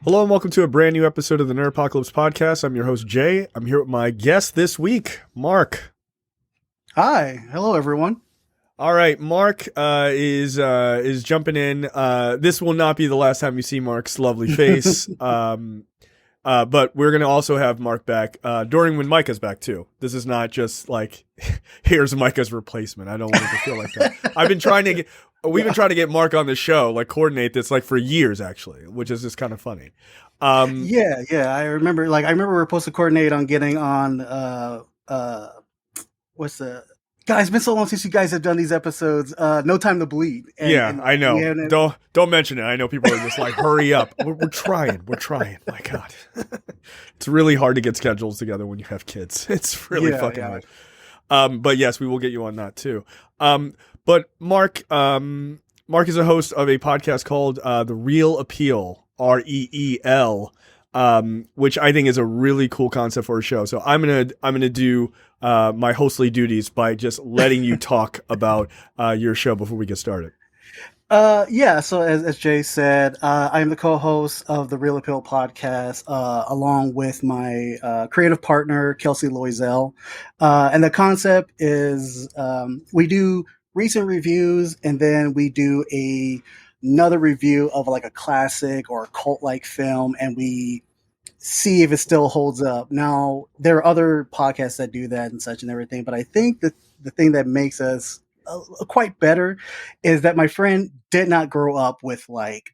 Hello and welcome to a brand new episode of the Nerdpocalypse podcast. I'm your host, Jay. I'm here with my guest this week, Mark. Hi. Hello, everyone. All right, Mark is jumping in. This will not be the last time you see Mark's lovely face. But we're going to also have Mark back during when Micah's back, too. This is not just like, here's Micah's replacement. I don't want it to feel like that. We've been trying to get Mark on the show, like coordinate this like for years, actually, which is just kind of funny. Yeah. I remember we were supposed to coordinate on getting on, guys, it's been so long since you guys have done these episodes. No Time to Bleed. I know. Don't mention it. I know people are just like, hurry up. We're trying. My God. It's really hard to get schedules together when you have kids. It's really fucking hard. But yes, we will get you on that too. But Mark is a host of a podcast called The Real Appeal, REEL, which I think is a really cool concept for a show. So I'm gonna do my hostly duties by just letting you talk about your show before we get started. So as Jay said, I am the co-host of the Real Appeal podcast, along with my creative partner, Kelsey Loisel. And the concept is we do recent reviews, and then we do another review of like a classic or a cult-like film, and we see if it still holds up. Now, there are other podcasts that do that and such and everything, but I think that the thing that makes us quite better is that my friend did not grow up with like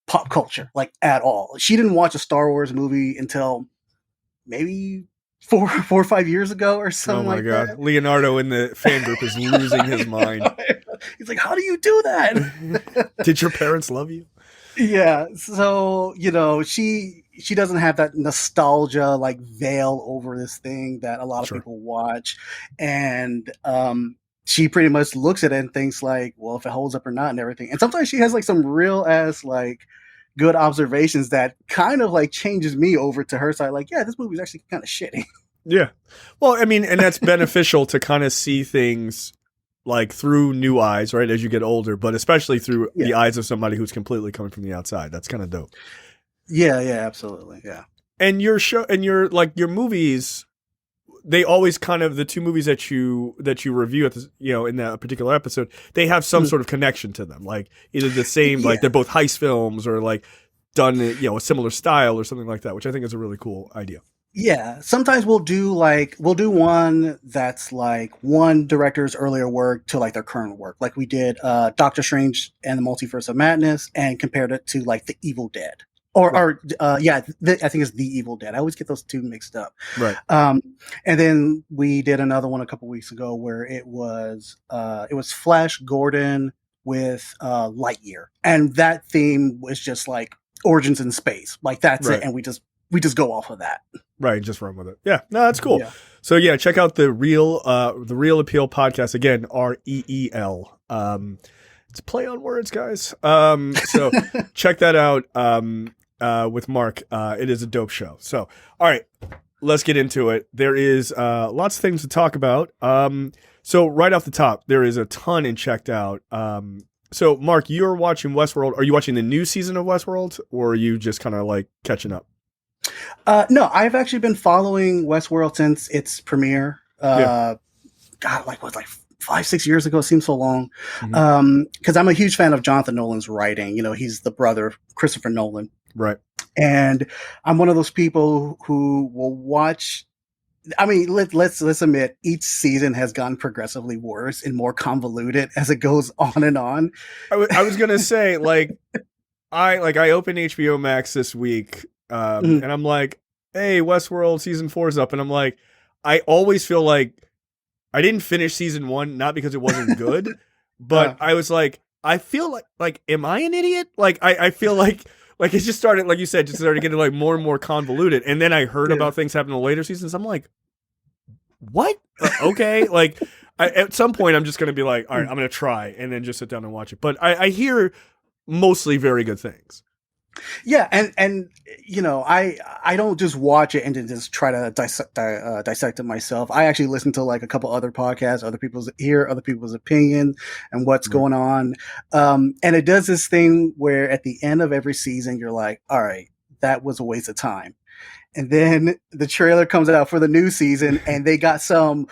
pop culture, like at all. She didn't watch a Star Wars movie until maybe four or 5 years ago or something like that. Oh my God. Leonardo in the fan group is losing his mind. He's like, how do you do that? Did your parents love you? Yeah. So, she doesn't have that nostalgia like veil over this thing that a lot of people watch. And she pretty much looks at it and thinks like, well, if it holds up or not and everything. And sometimes she has like some real ass like good observations that kind of like changes me over to her side. Like, yeah, this movie's actually kind of shitty. Yeah. Well, I mean, and that's beneficial to kind of see things like through new eyes, right? As you get older, but especially through the eyes of somebody who's completely coming from the outside. That's kind of dope. Yeah, absolutely. Yeah. And your show and your movies, they always kind of, the two movies that you review at this, in that particular episode, they have some sort of connection to them. Like either the same, like they're both heist films or like done, a similar style or something like that, which I think is a really cool idea. Yeah. Sometimes we'll do one that's like one director's earlier work to like their current work. Like we did Doctor Strange and the Multiverse of Madness and compared it to like The Evil Dead. I think it's The Evil Dead. I always get those two mixed up. Right. And then we did another one a couple weeks ago where it was Flash Gordon with Lightyear, and that theme was just like origins in space. Like that's it, and we just go off of that. Right, just run with it. Yeah, no, that's cool. Yeah. So yeah, check out the Real Appeal podcast again. REEL. It's a play on words, guys. So check that out. With Mark. It is a dope show. So, all right, let's get into it. There is lots of things to talk about. So right off the top, there is a ton in Checked Out. So Mark, you're watching Westworld. Are you watching the new season of Westworld, or are you just kind of like catching up? No, I've actually been following Westworld since its premiere. God, like 5-6 years ago. It seems so long. Because I'm a huge fan of Jonathan Nolan's writing. He's the brother of Christopher Nolan. Right. And I'm one of those people who will watch. I mean, let's admit each season has gotten progressively worse and more convoluted as it goes on and on. I was gonna say I opened HBO Max this week, and I'm like, hey, Westworld season 4 is up, and I'm like, I always feel like I didn't finish season 1, not because it wasn't good, but I was like, I feel like, am I an idiot? Like, I feel like it just started, like you said, just started getting like more and more convoluted. And then I heard about things happening in the later seasons. I'm like, what? Okay. Like at some point I'm just going to be like, all right, I'm going to try and then just sit down and watch it. But I hear mostly very good things. Yeah, and I don't just watch it and then just try to dissect it myself. I actually listen to like a couple other podcasts, other people's opinion and what's going on. And it does this thing where at the end of every season, you're like, all right, that was a waste of time. And then the trailer comes out for the new season, and they got some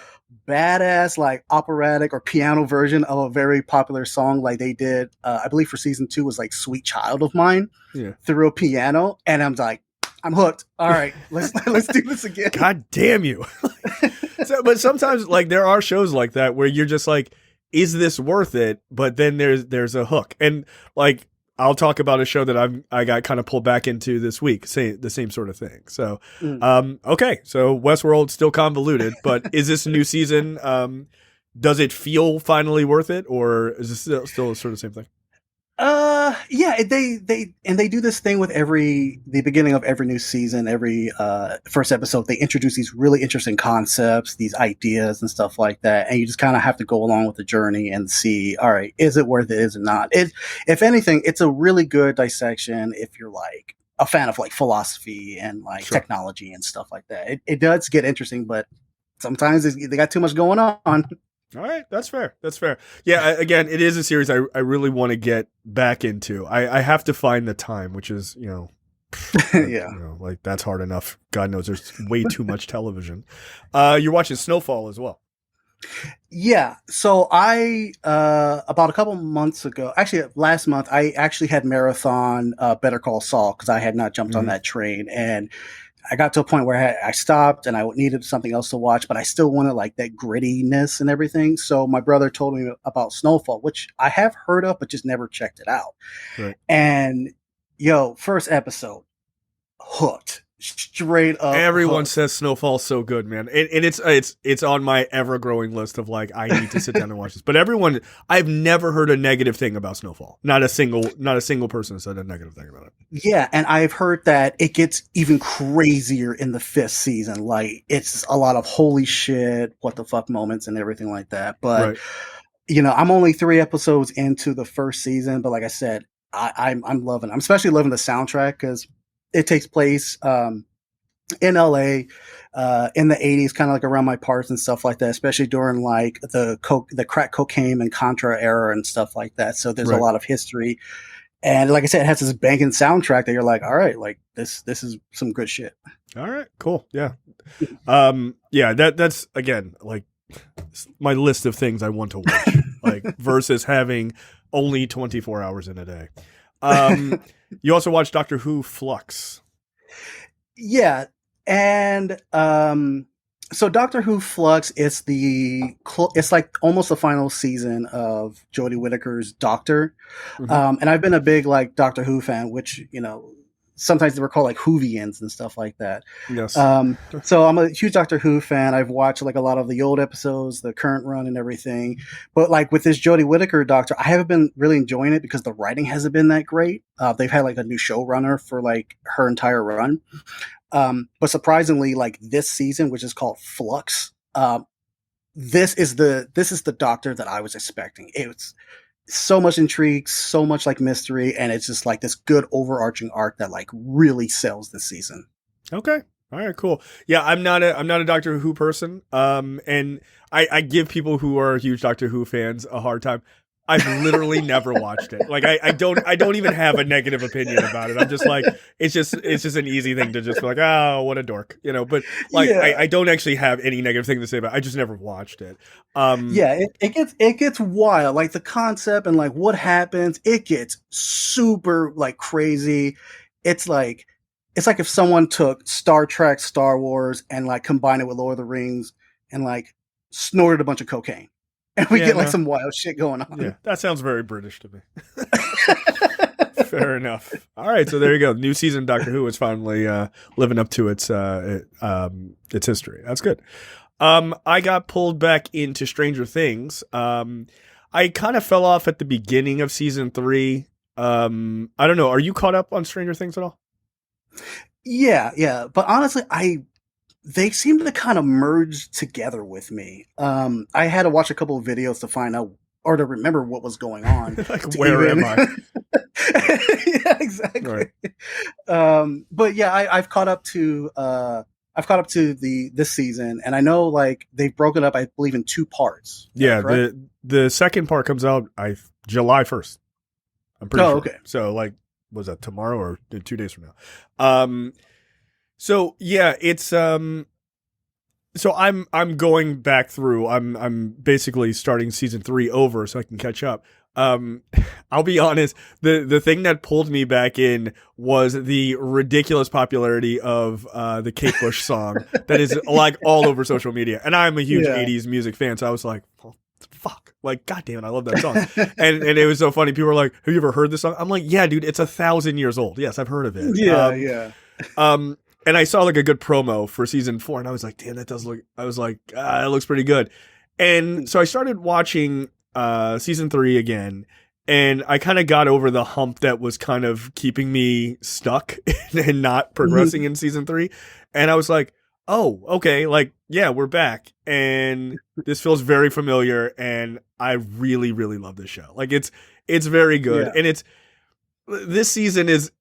badass like operatic or piano version of a very popular song like they did, I believe for season 2 was like Sweet Child of Mine through a piano. And I'm like, I'm hooked. All right, let's do this again. God damn you. But sometimes like there are shows like that where you're just like, is this worth it? But then there's a hook. And like, I'll talk about a show that I got kind of pulled back into this week, the same sort of thing. So, okay. So Westworld still convoluted, but is this new season? Does it feel finally worth it, or is this still sort of the same thing? Yeah, they do this thing with the beginning of every new season, every first episode, they introduce these really interesting concepts, these ideas and stuff like that, and you just kind of have to go along with the journey and see, all right, is it worth it, is it not? If anything, it's a really good dissection if you're like a fan of like philosophy and like technology and stuff like that. It does get interesting, but sometimes they got too much going on. All right, that's fair. That's fair. Yeah, again, it is a series I really want to get back into. I have to find the time, which is, like that's hard enough. God knows there's way too much television. You're watching Snowfall as well. Yeah. So I about a couple months ago, actually last month, I actually had marathon Better Call Saul because I had not jumped on that train, and I got to a point where I stopped and I needed something else to watch, but I still wanted like that grittiness and everything. So my brother told me about Snowfall, which I have heard of, but just never checked it out. Right. And first episode, hooked. Straight up. Everyone says Snowfall's so good, man. And it's on my ever growing list of like, I need to sit down and watch this. But I've never heard a negative thing about Snowfall. Not a single person said a negative thing about it. Yeah, and I've heard that it gets even crazier in the 5th season. Like, it's a lot of holy shit, what the fuck moments and everything like that. But I'm only 3 episodes into the first season, but like I said, I'm loving it. I'm especially loving the soundtrack because it takes place in LA in the 80s, kind of like around my parts and stuff like that, especially during like the crack cocaine and Contra era and stuff like that. So there's a lot of history. And like I said, it has this banging soundtrack that you're like, all right, like this is some good shit. All right, cool. Yeah. That's again, like my list of things I want to watch, like versus having only 24 hours in a day. You also watch Doctor Who Flux. Yeah. And so Doctor Who Flux is it's like almost the final season of Jodie Whittaker's Doctor. And I've been a big like Doctor Who fan, which, sometimes they were called like Whovians and stuff like that. Yes. So I'm a huge Doctor Who fan. I've watched like a lot of the old episodes, the current run and everything. But like with this Jodie Whittaker Doctor, I haven't been really enjoying it because the writing hasn't been that great. They've had like a new showrunner for like her entire run. But surprisingly, like this season, which is called Flux, this is the Doctor that I was expecting. It's so much intrigue, so much like mystery, and it's just like this good overarching arc that like really sells this season. Okay. All right, cool. Yeah, I'm not a Doctor Who person. And I give people who are huge Doctor Who fans a hard time. I've literally never watched it. Like I don't even have a negative opinion about it. I'm just like, it's just an easy thing to just be like, oh, what a dork, but like, I don't actually have any negative thing to say about it. I just never watched it. It gets wild. Like the concept and like what happens, it gets super like crazy. It's like if someone took Star Trek, Star Wars and like combined it with Lord of the Rings and like snorted a bunch of cocaine. And we get like some wild shit going on. Yeah, that sounds very British to me. Fair enough. All right, so there you go. New season of Doctor Who is finally living up to its history. That's good. I got pulled back into Stranger Things. I kind of fell off at the beginning of season 3. I don't know. Are you caught up on Stranger Things at all? Yeah. But honestly, they seem to kind of merge together with me. I had to watch a couple of videos to find out or to remember what was going on. Like, where am I? Yeah, exactly. Right. But yeah, I've caught up to this season, and I know like they've broken up, I believe, in 2 parts. Yeah, the second part comes out July 1st. I'm pretty sure. Okay. So like was that tomorrow or 2 days from now. So yeah, it's so I'm going back through. I'm basically starting season 3 over so I can catch up. I'll be honest, the thing that pulled me back in was the ridiculous popularity of the Kate Bush song that is like all over social media. And I'm a huge 80s music fan, so I was like, well, fuck, like, God damn it, I love that song. and it was so funny. People were like, have you ever heard this song? I'm like, yeah, dude, it's 1,000 years old. Yes, I've heard of it. Yeah. And I saw like a good promo for season 4, and I was like, damn, that does look, I was like, it looks pretty good. And so I started watching season 3 again, and I kind of got over the hump that was kind of keeping me stuck and not progressing in season 3. And I was like, oh, okay, like, yeah, we're back. And this feels very familiar, and I really, really love this show. Like, it's very good. Yeah. And this season is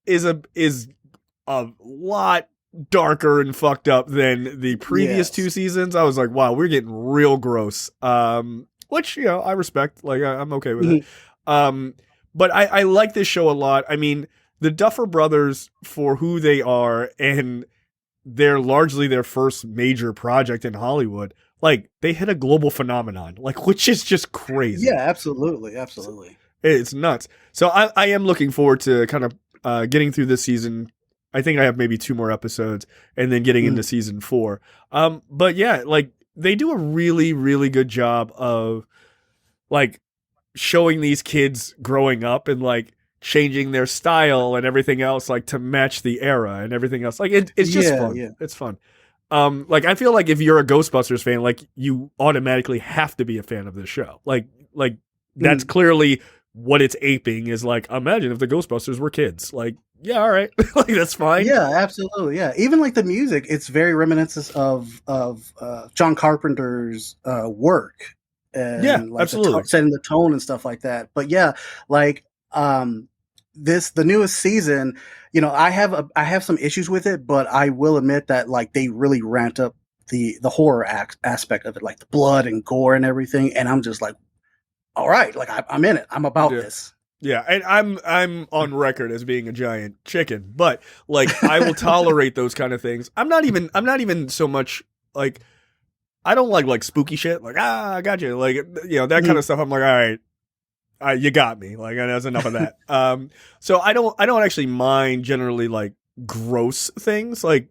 a lot darker and fucked up than the previous 2 seasons. I was like, wow, we're getting real gross. Which, you know, I respect. Like, I'm okay with it. But I like this show a lot. I mean, the Duffer Brothers, for who they are, and they're largely their first major project in Hollywood, like, they hit a global phenomenon, like, which is just crazy. Yeah, absolutely. It's nuts. So I am looking forward to kind of getting through this season. I think I have maybe 2 more episodes and then getting into season 4. But yeah, like, they do a really, really good job of like showing these kids growing up and like changing their style and everything else, like to match the era and everything else. Like it's just fun. Yeah. It's fun. Like, I feel like if you're a Ghostbusters fan, like, you automatically have to be a fan of this show. Like that's clearly what it's aping, is like, imagine if the Ghostbusters were kids. Like, yeah, all right. Like, that's fine. Yeah, absolutely. Yeah. Even like the music, it's very reminiscent of John Carpenter's work. And yeah, like absolutely. Setting the tone and stuff like that. But yeah, like the newest season, you know, I have some issues with it, but I will admit that like they really ramped up the horror aspect of it, like the blood and gore and everything. And I'm just like, all right, like I'm in it. I'm about this. Yeah, and I'm on record as being a giant chicken, but like, I will tolerate those kind of things. I'm not even so much like, I don't like spooky shit. Like, I got you. Like, you know, that kind of stuff. I'm like, all right, you got me. Like, that's enough of that. So I don't actually mind generally like gross things, like,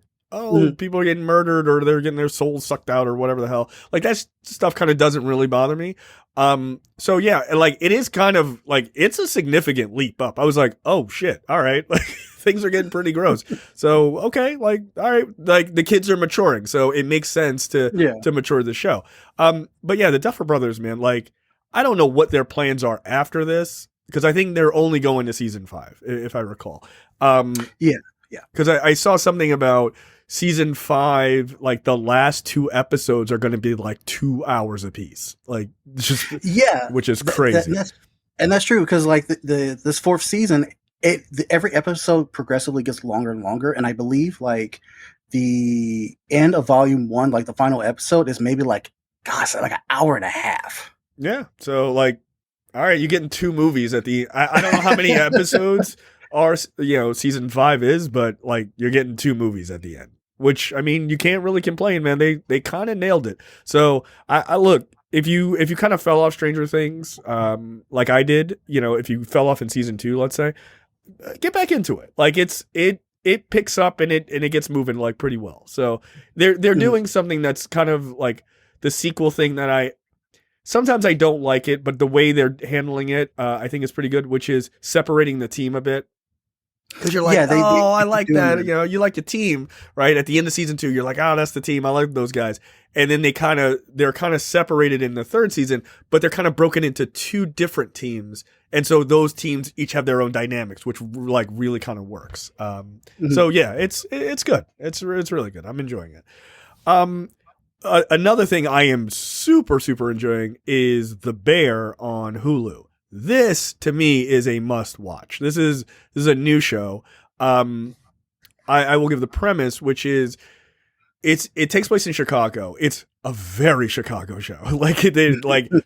people are getting murdered or they're getting their souls sucked out or whatever the hell. Like, that stuff kind of doesn't really bother me. So yeah, like, it is kind of like, it's a significant leap up. I was like, oh shit, all right, like, things are getting pretty gross. So okay, like, all right, like, the kids are maturing, so it makes sense to mature the show. But yeah, the Duffer Brothers, man, like, I don't know what their plans are after this, because I think they're only going to season 5, if I recall. Yeah, because I saw something about season 5, like, the last 2 episodes are going to be like 2 hours apiece, like, just which is crazy. And that's true, because like this 4th season, every episode progressively gets longer and longer, and I believe like the end of volume 1, like the final episode, is maybe like, gosh, like an hour and a half. Yeah, so like, all right, you're getting 2 movies at the. I don't know how many episodes are, you know, season 5 is, but like, you're getting 2 movies at the end. Which, I mean, you can't really complain, man. They kind of nailed it. So I look, if you kind of fell off Stranger Things, like I did, you know, if you fell off in season 2, let's say, get back into it. Like, it picks up and it gets moving like pretty well. So they're doing something that's kind of like the sequel thing that sometimes I don't like it, but the way they're handling it, I think is pretty good, which is separating the team a bit. Because you're like, I like that. You know, you like your team, right? At the end of season 2, you're like, oh, that's the team. I like those guys. And then they're kind of separated in the 3rd season, but they're kind of broken into 2 different teams. And so those teams each have their own dynamics, which like really kind of works. So yeah, it's good. It's really good. I'm enjoying it. Another thing I am super, super enjoying is The Bear on Hulu. This, to me, is a must watch. This is a new show. I will give the premise, which is it takes place in Chicago. It's a very Chicago show. Like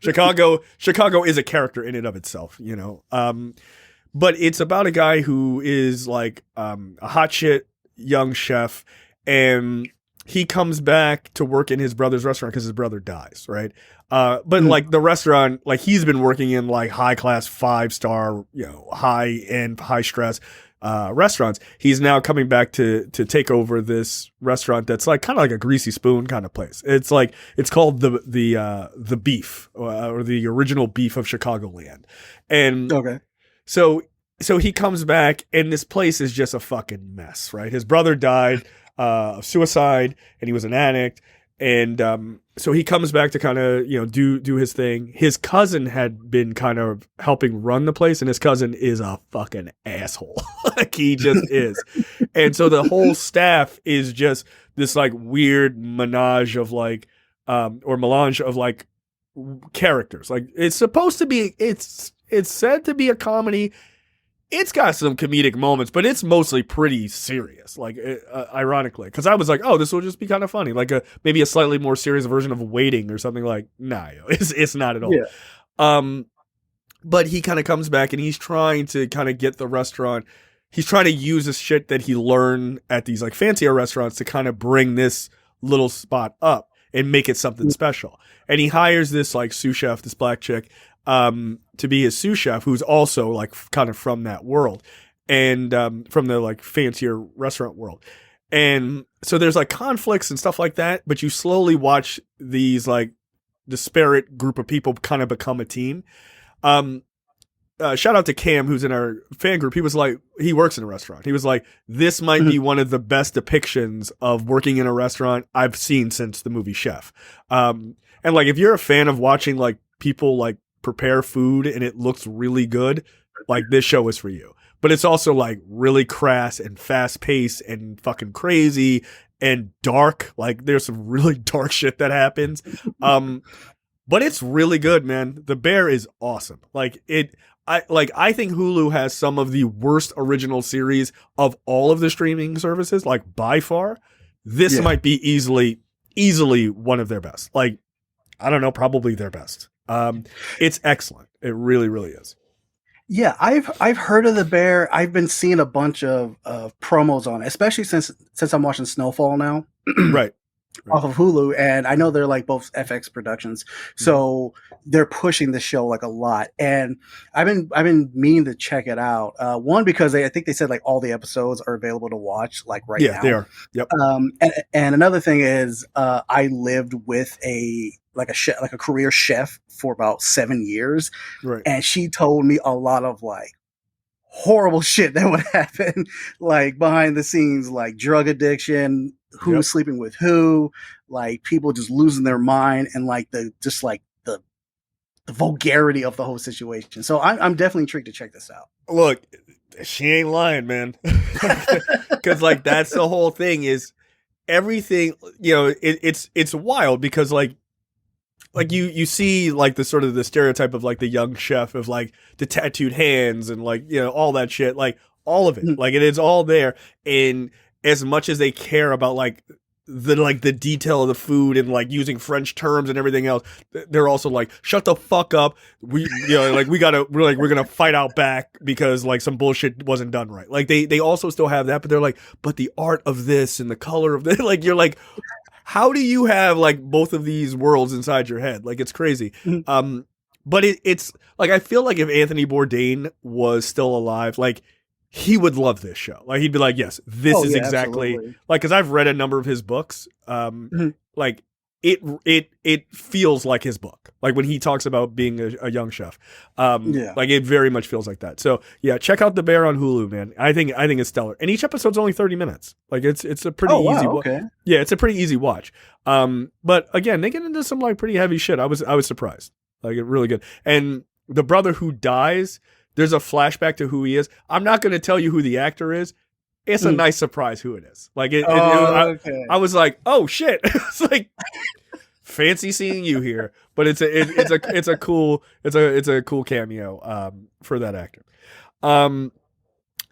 Chicago is a character in and of itself, you know. but it's about a guy who is like a hot shit young chef, and he comes back to work in his brother's restaurant because his brother dies, right? But like the restaurant, like he's been working in like high class 5-star, high end, high stress restaurants. He's now coming back to take over this restaurant that's like kind of like a Greasy Spoon kind of place. It's called the Beef, or the original Beef of Chicagoland, and Okay. so he comes back and this place is just a fucking mess, right? His brother died of suicide, and he was an addict. And so he comes back to kind of, do his thing. His cousin had been kind of helping run the place, and his cousin is a fucking asshole. Like he just is. And so the whole staff is just this like weird melange of like characters. Like it's supposed to be, it's said to be a comedy. It's got some comedic moments, but it's mostly pretty serious, like ironically. Because I was like, oh, this will just be kind of funny. Like maybe a slightly more serious version of Waiting or something like, nah, it's not at all. Yeah. But he kind of comes back and he's trying to kind of get the restaurant. He's trying to use this shit that he learned at these like fancier restaurants to kind of bring this little spot up and make it something special. And he hires this like sous chef, this black chick, to be his sous chef, who's also like kind of from that world, and from the like fancier restaurant world. And so there's like conflicts and stuff like that, but you slowly watch these like disparate group of people kind of become a team. Shout out to Cam, who's in our fan group. He was like, he works in a restaurant. He was like, this might be one of the best depictions of working in a restaurant I've seen since the movie Chef. And like, if you're a fan of watching like people like prepare food and it looks really good, like this show is for you. But it's also like really crass and fast paced and fucking crazy and dark. Like there's some really dark shit that happens. But it's really good, man. The Bear is awesome. Like I think Hulu has some of the worst original series of all of the streaming services, like by far. This might be easily one of their best. Like, I don't know, probably their best. It's excellent. It really, really is. Yeah, I've heard of The Bear. I've been seeing a bunch of promos on it, especially since I'm watching Snowfall now. Right. Off of Hulu, and I know they're like both FX productions, so they're pushing the show like a lot. And I've been meaning to check it out. One, because I think they said like all the episodes are available to watch like right now. Yeah, they are. Yep. And another thing is, I lived with a career chef for about 7 years, right? And she told me a lot of like horrible shit that would happen, like behind the scenes, like drug addiction, who's sleeping with who, like people just losing their mind, and like the vulgarity of the whole situation. So I'm definitely intrigued to check this out. Look, she ain't lying, man. Because like that's the whole thing, is everything, it's wild, because like you see like the sort of the stereotype of like the young chef of like the tattooed hands and like, all that shit, like all of it, like it is all there. And as much as they care about like the detail of the food and like using French terms and everything else, they're also like, shut the fuck up. We're gonna fight out back because like some bullshit wasn't done right. Like they also still have that, but they're like, but the art of this and the color of this, like you're like, how do you have like both of these worlds inside your head? Like it's crazy. But it's like, I feel like if Anthony Bourdain was still alive, like he would love this show. Like he'd be like, yes, this is exactly absolutely. Like, cause I've read a number of his books. Like it feels like his book. Like when he talks about being a young chef, like it very much feels like that. So yeah, check out The Bear on Hulu, man. I think it's stellar. And each episode's only 30 minutes. Like it's a pretty easy. Okay. Yeah, it's a pretty easy watch. But again, they get into some like pretty heavy shit. I was surprised. Like it really good. And the brother who dies, there's a flashback to who he is. I'm not going to tell you who the actor is. It's a nice surprise who it is. Like I was like, oh shit! It's like fancy seeing you here, but it's a cool cameo for that actor.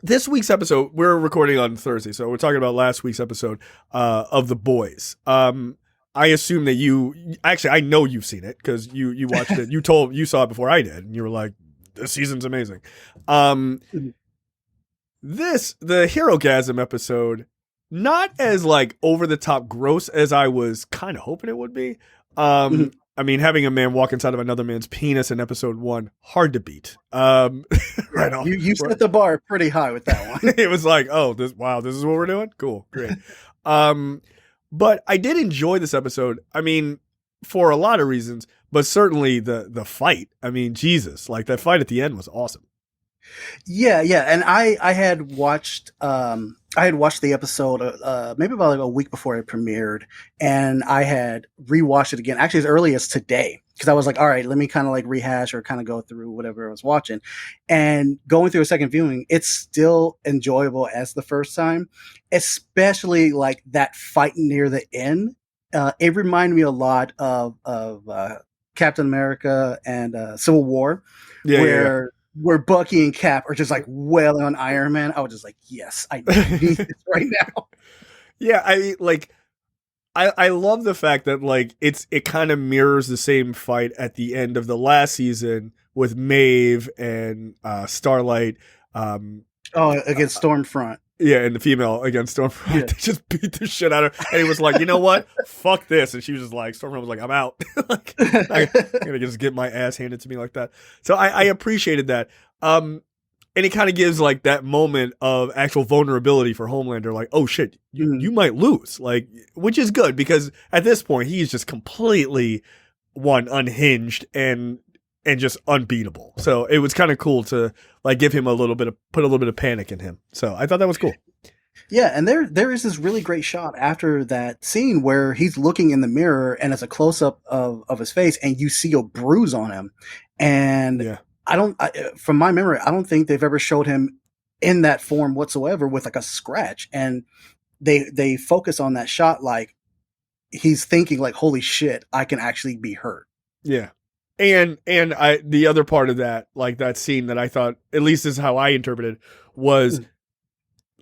This week's episode, we're recording on Thursday, so we're talking about last week's episode of The Boys. I assume that I know you've seen it because you watched it. You saw it before I did, and you were like, this season's amazing. The Herogasm episode, not as like over the top gross as I was kind of hoping it would be. I mean, having a man walk inside of another man's penis in episode 1, hard to beat. Right off. You set the bar pretty high with that one. It was like, oh, this is what we're doing? Cool, great. But I did enjoy this episode. I mean, for a lot of reasons, but certainly the fight. I mean, Jesus, like that fight at the end was awesome. Yeah, and I had watched the episode maybe about like a week before it premiered, and I had rewatched it again, actually as early as today, because I was like, all right, let me kind of like rehash or kind of go through whatever I was watching. And going through a second viewing, it's still enjoyable as the first time, especially like that fight near the end. It reminded me a lot of Captain America and Civil War, where Bucky and Cap are just like wailing on Iron Man. I was just like, yes, I need this right now. Yeah, I love the fact that like it kind of mirrors the same fight at the end of the last season with Maeve and Starlight. Against Stormfront. Yeah, and the female against Stormfront. Yeah. They just beat the shit out of her. And he was like, you know what? Fuck this. And she was just like, Stormfront was like, I'm out. Like, I'm going to just get my ass handed to me like that. So I appreciated that. And it kind of gives like that moment of actual vulnerability for Homelander. Like, oh shit, you might lose. Like, which is good because at this point, he's just completely unhinged and just unbeatable. So it was kind of cool to like give him put a little bit of panic in him. So I thought that was cool. Yeah, and there is this really great shot after that scene where he's looking in the mirror and it's a close up of his face and you see a bruise on him. And from my memory, I don't think they've ever showed him in that form whatsoever with like a scratch. And they focus on that shot like he's thinking like, holy shit, I can actually be hurt. Yeah. And the other part of that, like that scene that I thought, at least this is how I interpreted, was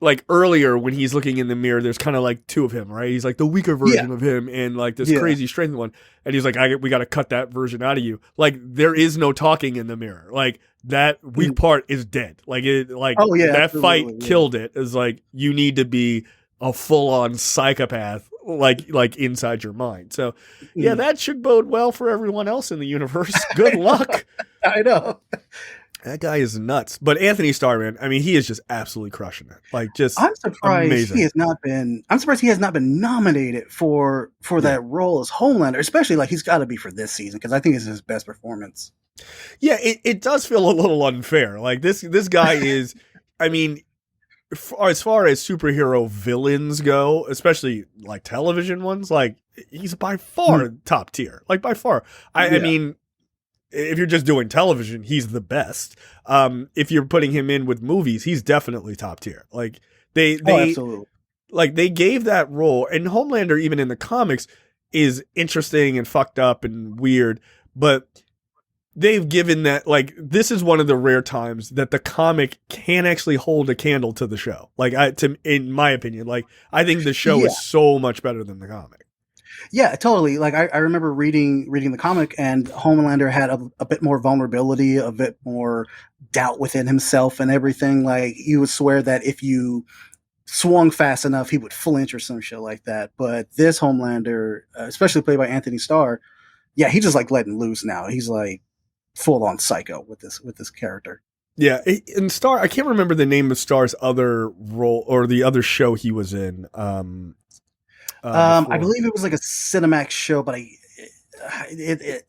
like earlier when he's looking in the mirror, there's kind of like two of him, right? He's like the weaker version of him and like this crazy strength one. And he's like, we got to cut that version out of you. Like there is no talking in the mirror. Like that weak part is dead. Like that fight killed it. It's like, you need to be a full on psychopath, like inside your mind. So yeah, that should bode well for everyone else in the universe. Good luck. I know. That guy is nuts. But Anthony Starr, man, I mean, he is just absolutely crushing it. Like, just I'm surprised amazing. I'm surprised he has not been nominated for that role as Homelander, especially like he's got to be for this season because I think it's his best performance. Yeah, it does feel a little unfair. Like this guy is, I mean, as far as superhero villains go, especially like television ones, like he's by far top tier. Like by far. I mean, if you're just doing television, he's the best. If you're putting him in with movies, he's definitely top tier. Like they absolutely. Like they gave that role, and Homelander, even in the comics, is interesting and fucked up and weird, but they've given that, like, this is one of the rare times that the comic can actually hold a candle to the show. Like, in my opinion, like, I think the show is so much better than the comic. Yeah, totally. Like, I remember reading the comic, and Homelander had a bit more vulnerability, a bit more doubt within himself and everything. Like, you would swear that if you swung fast enough, he would flinch or some shit like that. But this Homelander, especially played by Anthony Starr, yeah, he's just, like, letting loose now. He's, like, full on psycho with this character. Yeah, and Starr, I can't remember the name of Starr's other role or the other show he was in. I believe it was like a Cinemax show, but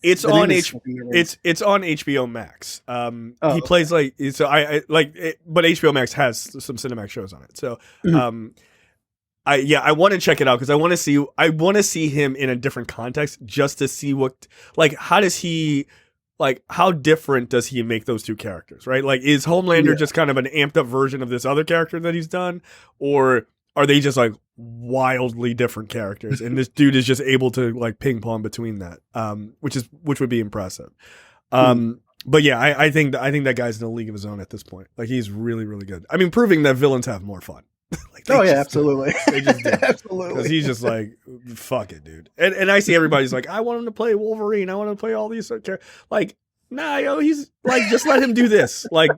it's on HBO Max. He plays like but HBO Max has some Cinemax shows on it. So I want to check it out because I want to see him in a different context just to see what, like, how different does he make those two characters, right? Like, is Homelander just kind of an amped up version of this other character that he's done, or are they just like wildly different characters? And this dude is just able to like ping pong between that, which would be impressive. But yeah, I think that guy's in a league of his own at this point. Like, he's really, really good. I mean, proving that villains have more fun. Like, absolutely. They just do. Absolutely. Because he's just like, fuck it, dude. And I see everybody's like, I want him to play Wolverine. I want him to play all these characters. Like, nah, yo, he's like, just let him do this. Like,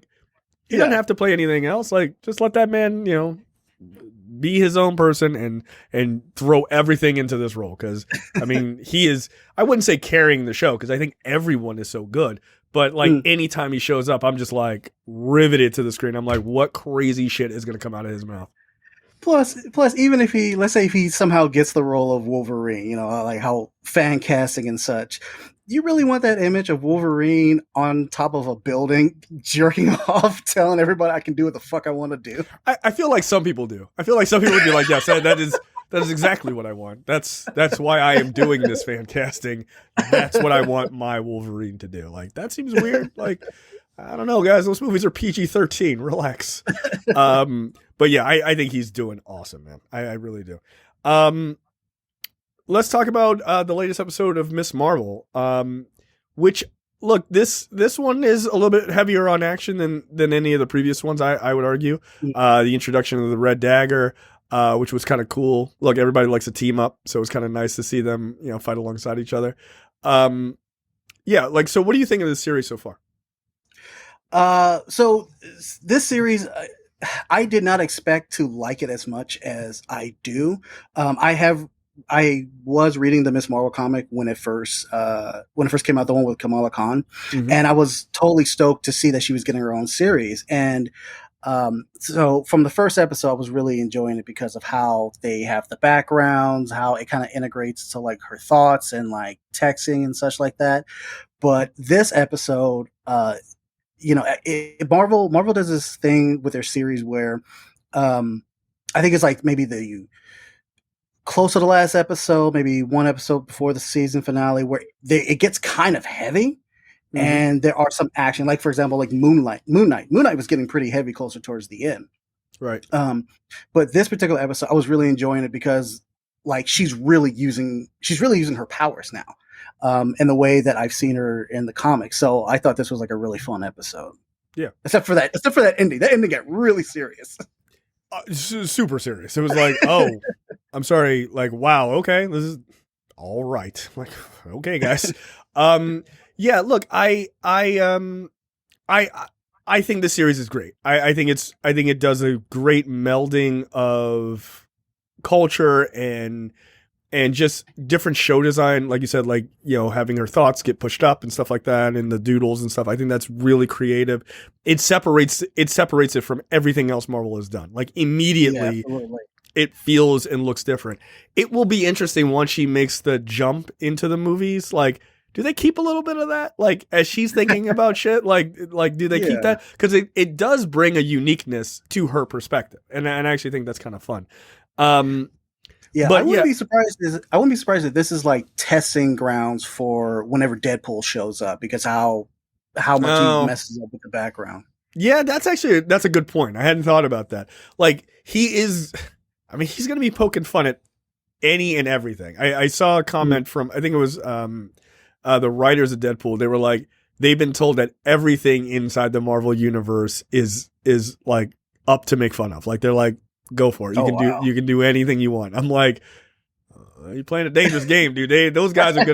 he doesn't have to play anything else. Like, just let that man, be his own person and throw everything into this role. Because I mean, he is. I wouldn't say carrying the show because I think everyone is so good. But like anytime he shows up, I'm just like riveted to the screen. I'm like, what crazy shit is going to come out of his mouth? Plus, even if let's say if he somehow gets the role of Wolverine, like how fan casting and such, you really want that image of Wolverine on top of a building, jerking off, telling everybody I can do what the fuck I want to do? I feel like some people do. I feel like some people would be like, yes, that is exactly what I want. That's why I am doing this fan casting. That's what I want my Wolverine to do. Like, that seems weird. Like, I don't know, guys. Those movies are PG-13. Relax. But yeah, I think he's doing awesome, man. I really do. Let's talk about the latest episode of Miss Marvel, which, look, this one is a little bit heavier on action than any of the previous ones, I would argue. The introduction of the Red Dagger, which was kind of cool. Look, everybody likes a team up, so it was kind of nice to see them, fight alongside each other. Yeah, like, so what do you think of this series so far? So this series, I did not expect to like it as much as I do. I was reading the Miss Marvel comic when it first came out, the one with Kamala Khan, and I was totally stoked to see that she was getting her own series. And so from the first episode, I was really enjoying it because of how they have the backgrounds, how it kind of integrates to like her thoughts and like texting and such like that. But this episode, Marvel does this thing with their series where I think it's like maybe close to the last episode, maybe one episode before the season finale, where it gets kind of heavy, and there are some action. Like, for example, like Moon Knight was getting pretty heavy closer towards the end. Right. But this particular episode, I was really enjoying it because like she's really using her powers now, in the way that I've seen her in the comics. So I thought this was like a really fun episode. Yeah. Except for that ending. That ending got really serious. Super serious. It was like, oh, I'm sorry. Like, wow. Okay. This is all right. Like, okay, guys. Yeah, look, I think this series is great. I think it does a great melding of culture and just different show design, like you said, like, having her thoughts get pushed up and stuff like that, and the doodles and stuff. I think that's really creative. It separates it from everything else Marvel has done. Like, immediately, it feels and looks different. It will be interesting once she makes the jump into the movies. Like, do they keep a little bit of that? Like, as she's thinking about shit, like do they keep that? Because it does bring a uniqueness to her perspective, and I actually think that's kind of fun. Yeah, but I wouldn't be surprised if this is like testing grounds for whenever Deadpool shows up, because how much he messes up with the background. Yeah, that's a good point. I hadn't thought about that. Like, he's going to be poking fun at any and everything. I saw a comment from, I think it was the writers of Deadpool. They were like, they've been told that everything inside the Marvel universe is like up to make fun of. Like, they're like, go for it. You can do anything you want. I'm like, you're playing a dangerous game, dude. Those guys are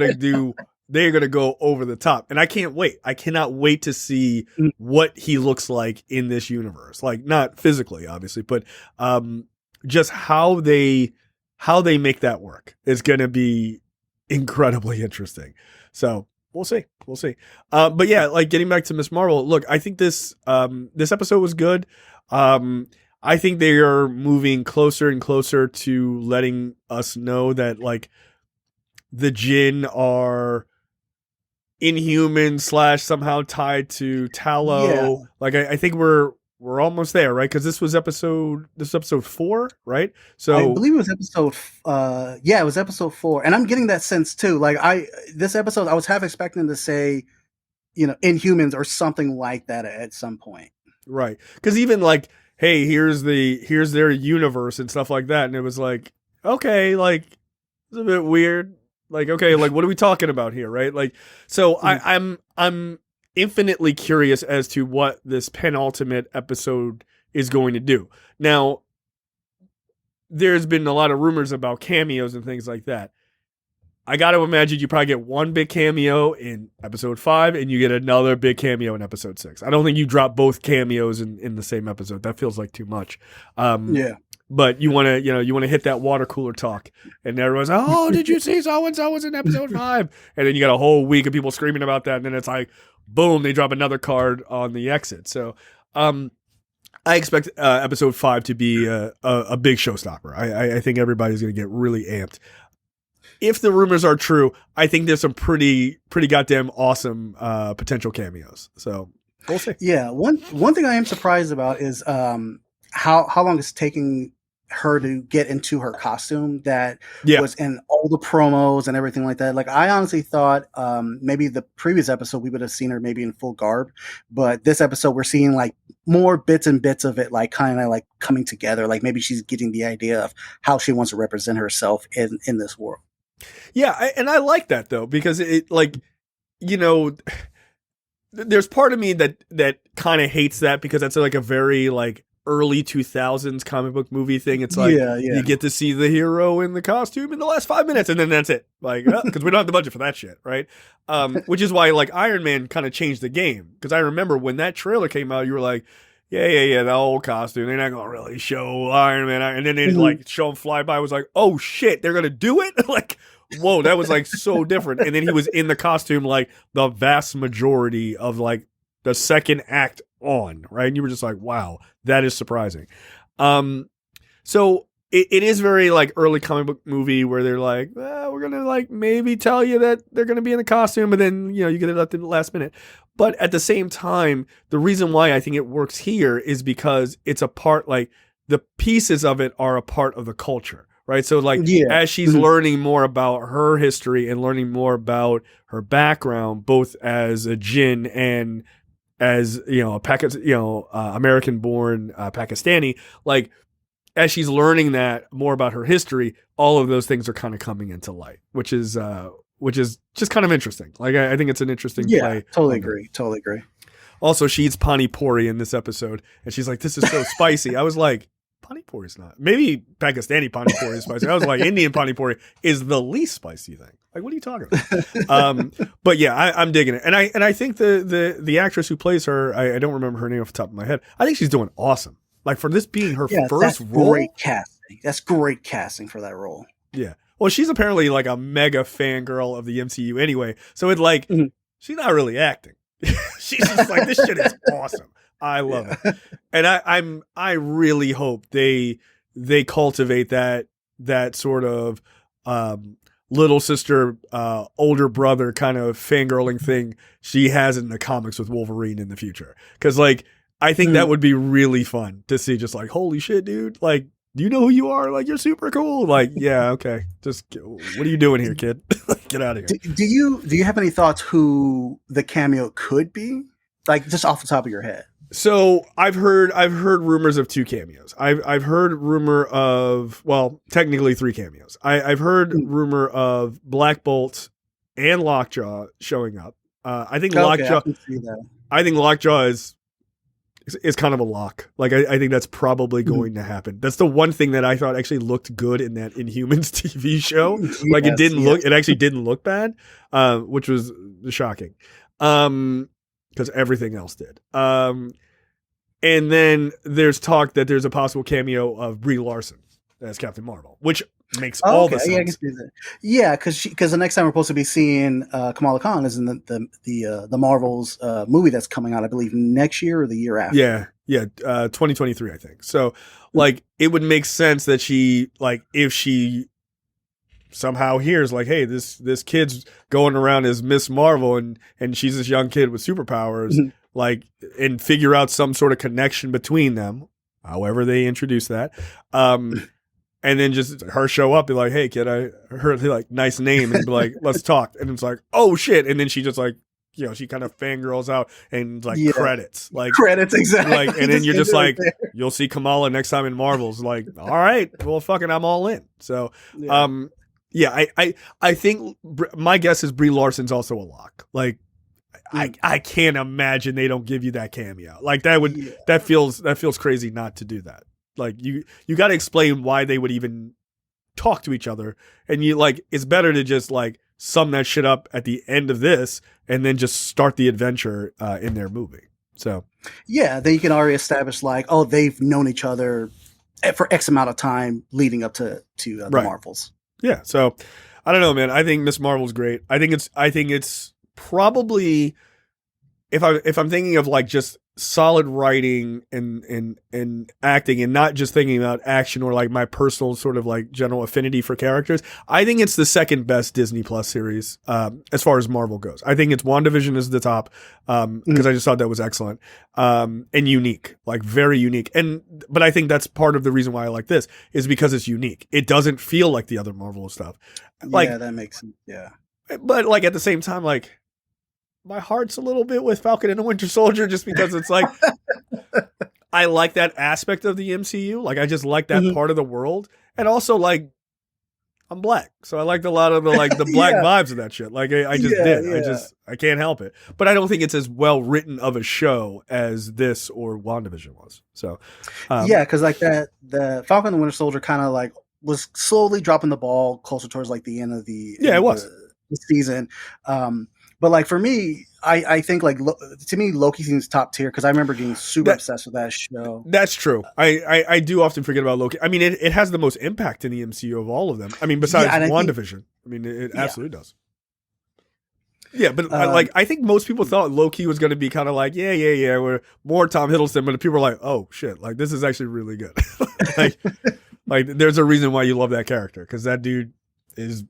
they're gonna go over the top, and I can't wait. I cannot wait to see what he looks like in this universe. Like, not physically, obviously, but just how they make that work is gonna be incredibly interesting. So we'll see. But yeah, like, getting back to Miss Marvel. Look, I think this episode was good. I think they are moving closer and closer to letting us know that, like, the Jinn are inhuman / somehow tied to Tallow. Yeah. Like, I think we're almost there, right? Because this was episode 4, right? So I believe it was episode. It was episode 4, and I'm getting that sense too. Like, this episode, I was half expecting to say, Inhumans or something like that at some point, right? Because even like, hey, here's their universe and stuff like that. And it was like, okay, like, it's a bit weird. Like, okay, like, what are we talking about here, right? Like, so I'm infinitely curious as to what this penultimate episode is going to do. Now, there's been a lot of rumors about cameos and things like that. I got to imagine you probably get one big cameo in episode 5 and you get another big cameo in episode 6. I don't think you drop both cameos in the same episode. That feels like too much. Yeah. But you want to hit that water cooler talk, and everyone's like, oh, did you see so and so was in episode 5? And then you got a whole week of people screaming about that, and then it's like, boom, they drop another card on the exit. So, I expect episode 5 to be a big showstopper. I think everybody's going to get really amped. If the rumors are true, I think there's some pretty goddamn awesome potential cameos. So we'll see. Yeah, one thing I am surprised about is how long it's taking her to get into her costume that was in all the promos and everything like that. Like, I honestly thought maybe the previous episode we would have seen her maybe in full garb, but this episode we're seeing like more bits and bits of it, like kind of like coming together. Like maybe she's getting the idea of how she wants to represent herself in this world. Yeah, and I like that though, because it, like, you know, there's part of me that kind of hates that, because that's like a very like early 2000s comic book movie thing. It's like, you get to see the hero in the costume in the last 5 minutes, and then that's it. Like, because we don't have the budget for that shit, right? Which is why like Iron Man kind of changed the game. Because I remember when that trailer came out, you were like, yeah, the old costume. They're not gonna really show Iron Man, and then they like show him fly by. I was like, oh shit, they're gonna do it. Like, whoa, that was like so different. And then he was in the costume like the vast majority of like the second act on, right? And you were just like, wow, that is surprising. So it is very like early comic book movie where they're like, we're gonna like maybe tell you that they're gonna be in the costume, but then you get it at the last minute. But at the same time, the reason why I think it works here is because it's a part, like the pieces of it are a part of the culture, right? So like as she's learning more about her history and learning more about her background, both as a Jinn and as, a American-born Pakistani, like as she's learning that more about her history, all of those things are kind of coming into light, which is just kind of interesting. Like I think it's an interesting play. Totally agree. Also, she eats pani puri in this episode, and she's like, "This is so spicy." I was like, "Pani puri is not. Maybe Pakistani pani puri is spicy." I was like, "Indian pani puri is the least spicy thing." Like, what are you talking about? But yeah, I'm digging it, and I think the actress who plays her, I don't remember her name off the top of my head. I think she's doing awesome. Like for this being her first role, great casting. That's great casting for that role. Yeah. Well, she's apparently like a mega fangirl of the MCU anyway. So it's like, she's not really acting. She's just like, this shit is awesome. I love it. And I really hope they cultivate that sort of little sister, older brother kind of fangirling thing she has in the comics with Wolverine in the future. Cause like, I think that would be really fun to see, just like, holy shit, dude. Like, do you know who you are? Like, you're super cool. Like, yeah, okay. Just, what are you doing here, kid? Get out of here. Do you have any thoughts who the cameo could be? Like, just off the top of your head. So I've heard rumors of 2 cameos. I've heard rumor of, well, technically 3 cameos. I've heard rumor of Black Bolt and Lockjaw showing up. I think Lockjaw. I think Lockjaw is kind of a lock. Like I think that's probably going to happen. That's the one thing that I thought actually looked good in that Inhumans TV show. Like it actually didn't look bad, which was shocking. Because everything else did. And then there's talk that there's a possible cameo of Brie Larson as Captain Marvel, which makes all the sense. Yeah, I can see that. Yeah, because the next time we're supposed to be seeing Kamala Khan is in the Marvels movie that's coming out, I believe, next year or the year after. Yeah, 2023, I think. So, like, it would make sense that she, like, if she somehow hears, like, hey, this kid's going around as Miss Marvel, and she's this young kid with superpowers, like, and figure out some sort of connection between them, however they introduce that. And then just her show up, be like, hey, kid, I heard like nice name, and be like, let's talk. And it's like, oh shit. And then she just like, she kind of fangirls out and like credits. Like credits, exactly. Like, and then you're just like, you'll see Kamala next time in Marvels. Like, all right, well, fucking I'm all in. So I think my guess is Brie Larson's also a lock. Like, I can't imagine they don't give you that cameo. Like that feels crazy not to do that. Like you got to explain why they would even talk to each other, and you like it's better to just like sum that shit up at the end of this and then just start the adventure in their movie. So yeah, then you can already establish like, oh, they've known each other for X amount of time leading up to the Marvels. Yeah, so I don't know, man. I think Miss Marvel's great. I think it's probably if I'm thinking of like just solid writing and acting and not just thinking about action or like my personal sort of like general affinity for characters, I think it's the second best Disney Plus series as far as Marvel goes. I think it's WandaVision is the top because I just thought that was excellent and unique, like very unique. But I think that's part of the reason why I like this is because it's unique. It doesn't feel like the other Marvel stuff. Like, yeah, that makes sense. Yeah. But like at the same time, like my heart's a little bit with Falcon and the Winter Soldier just because it's like I like that aspect of the MCU. Like I just like that part of the world. And also like I'm black. So I liked a lot of the like the black vibes of that shit. Like I just did. Yeah. I can't help it. But I don't think it's as well written of a show as this or WandaVision was. So yeah, because like the Falcon and the Winter Soldier kind of like was slowly dropping the ball closer towards like the end of the season. But like for me, I think like to me Loki seems top tier because I remember getting super obsessed with that show. That's true. I do often forget about Loki. I mean, it has the most impact in the MCU of all of them. I mean, besides WandaVision. I mean, it absolutely does. Yeah, but I think most people thought Loki was going to be kind of like, we're more Tom Hiddleston, but people were like, oh shit, like this is actually really good. like there's a reason why you love that character because that dude is.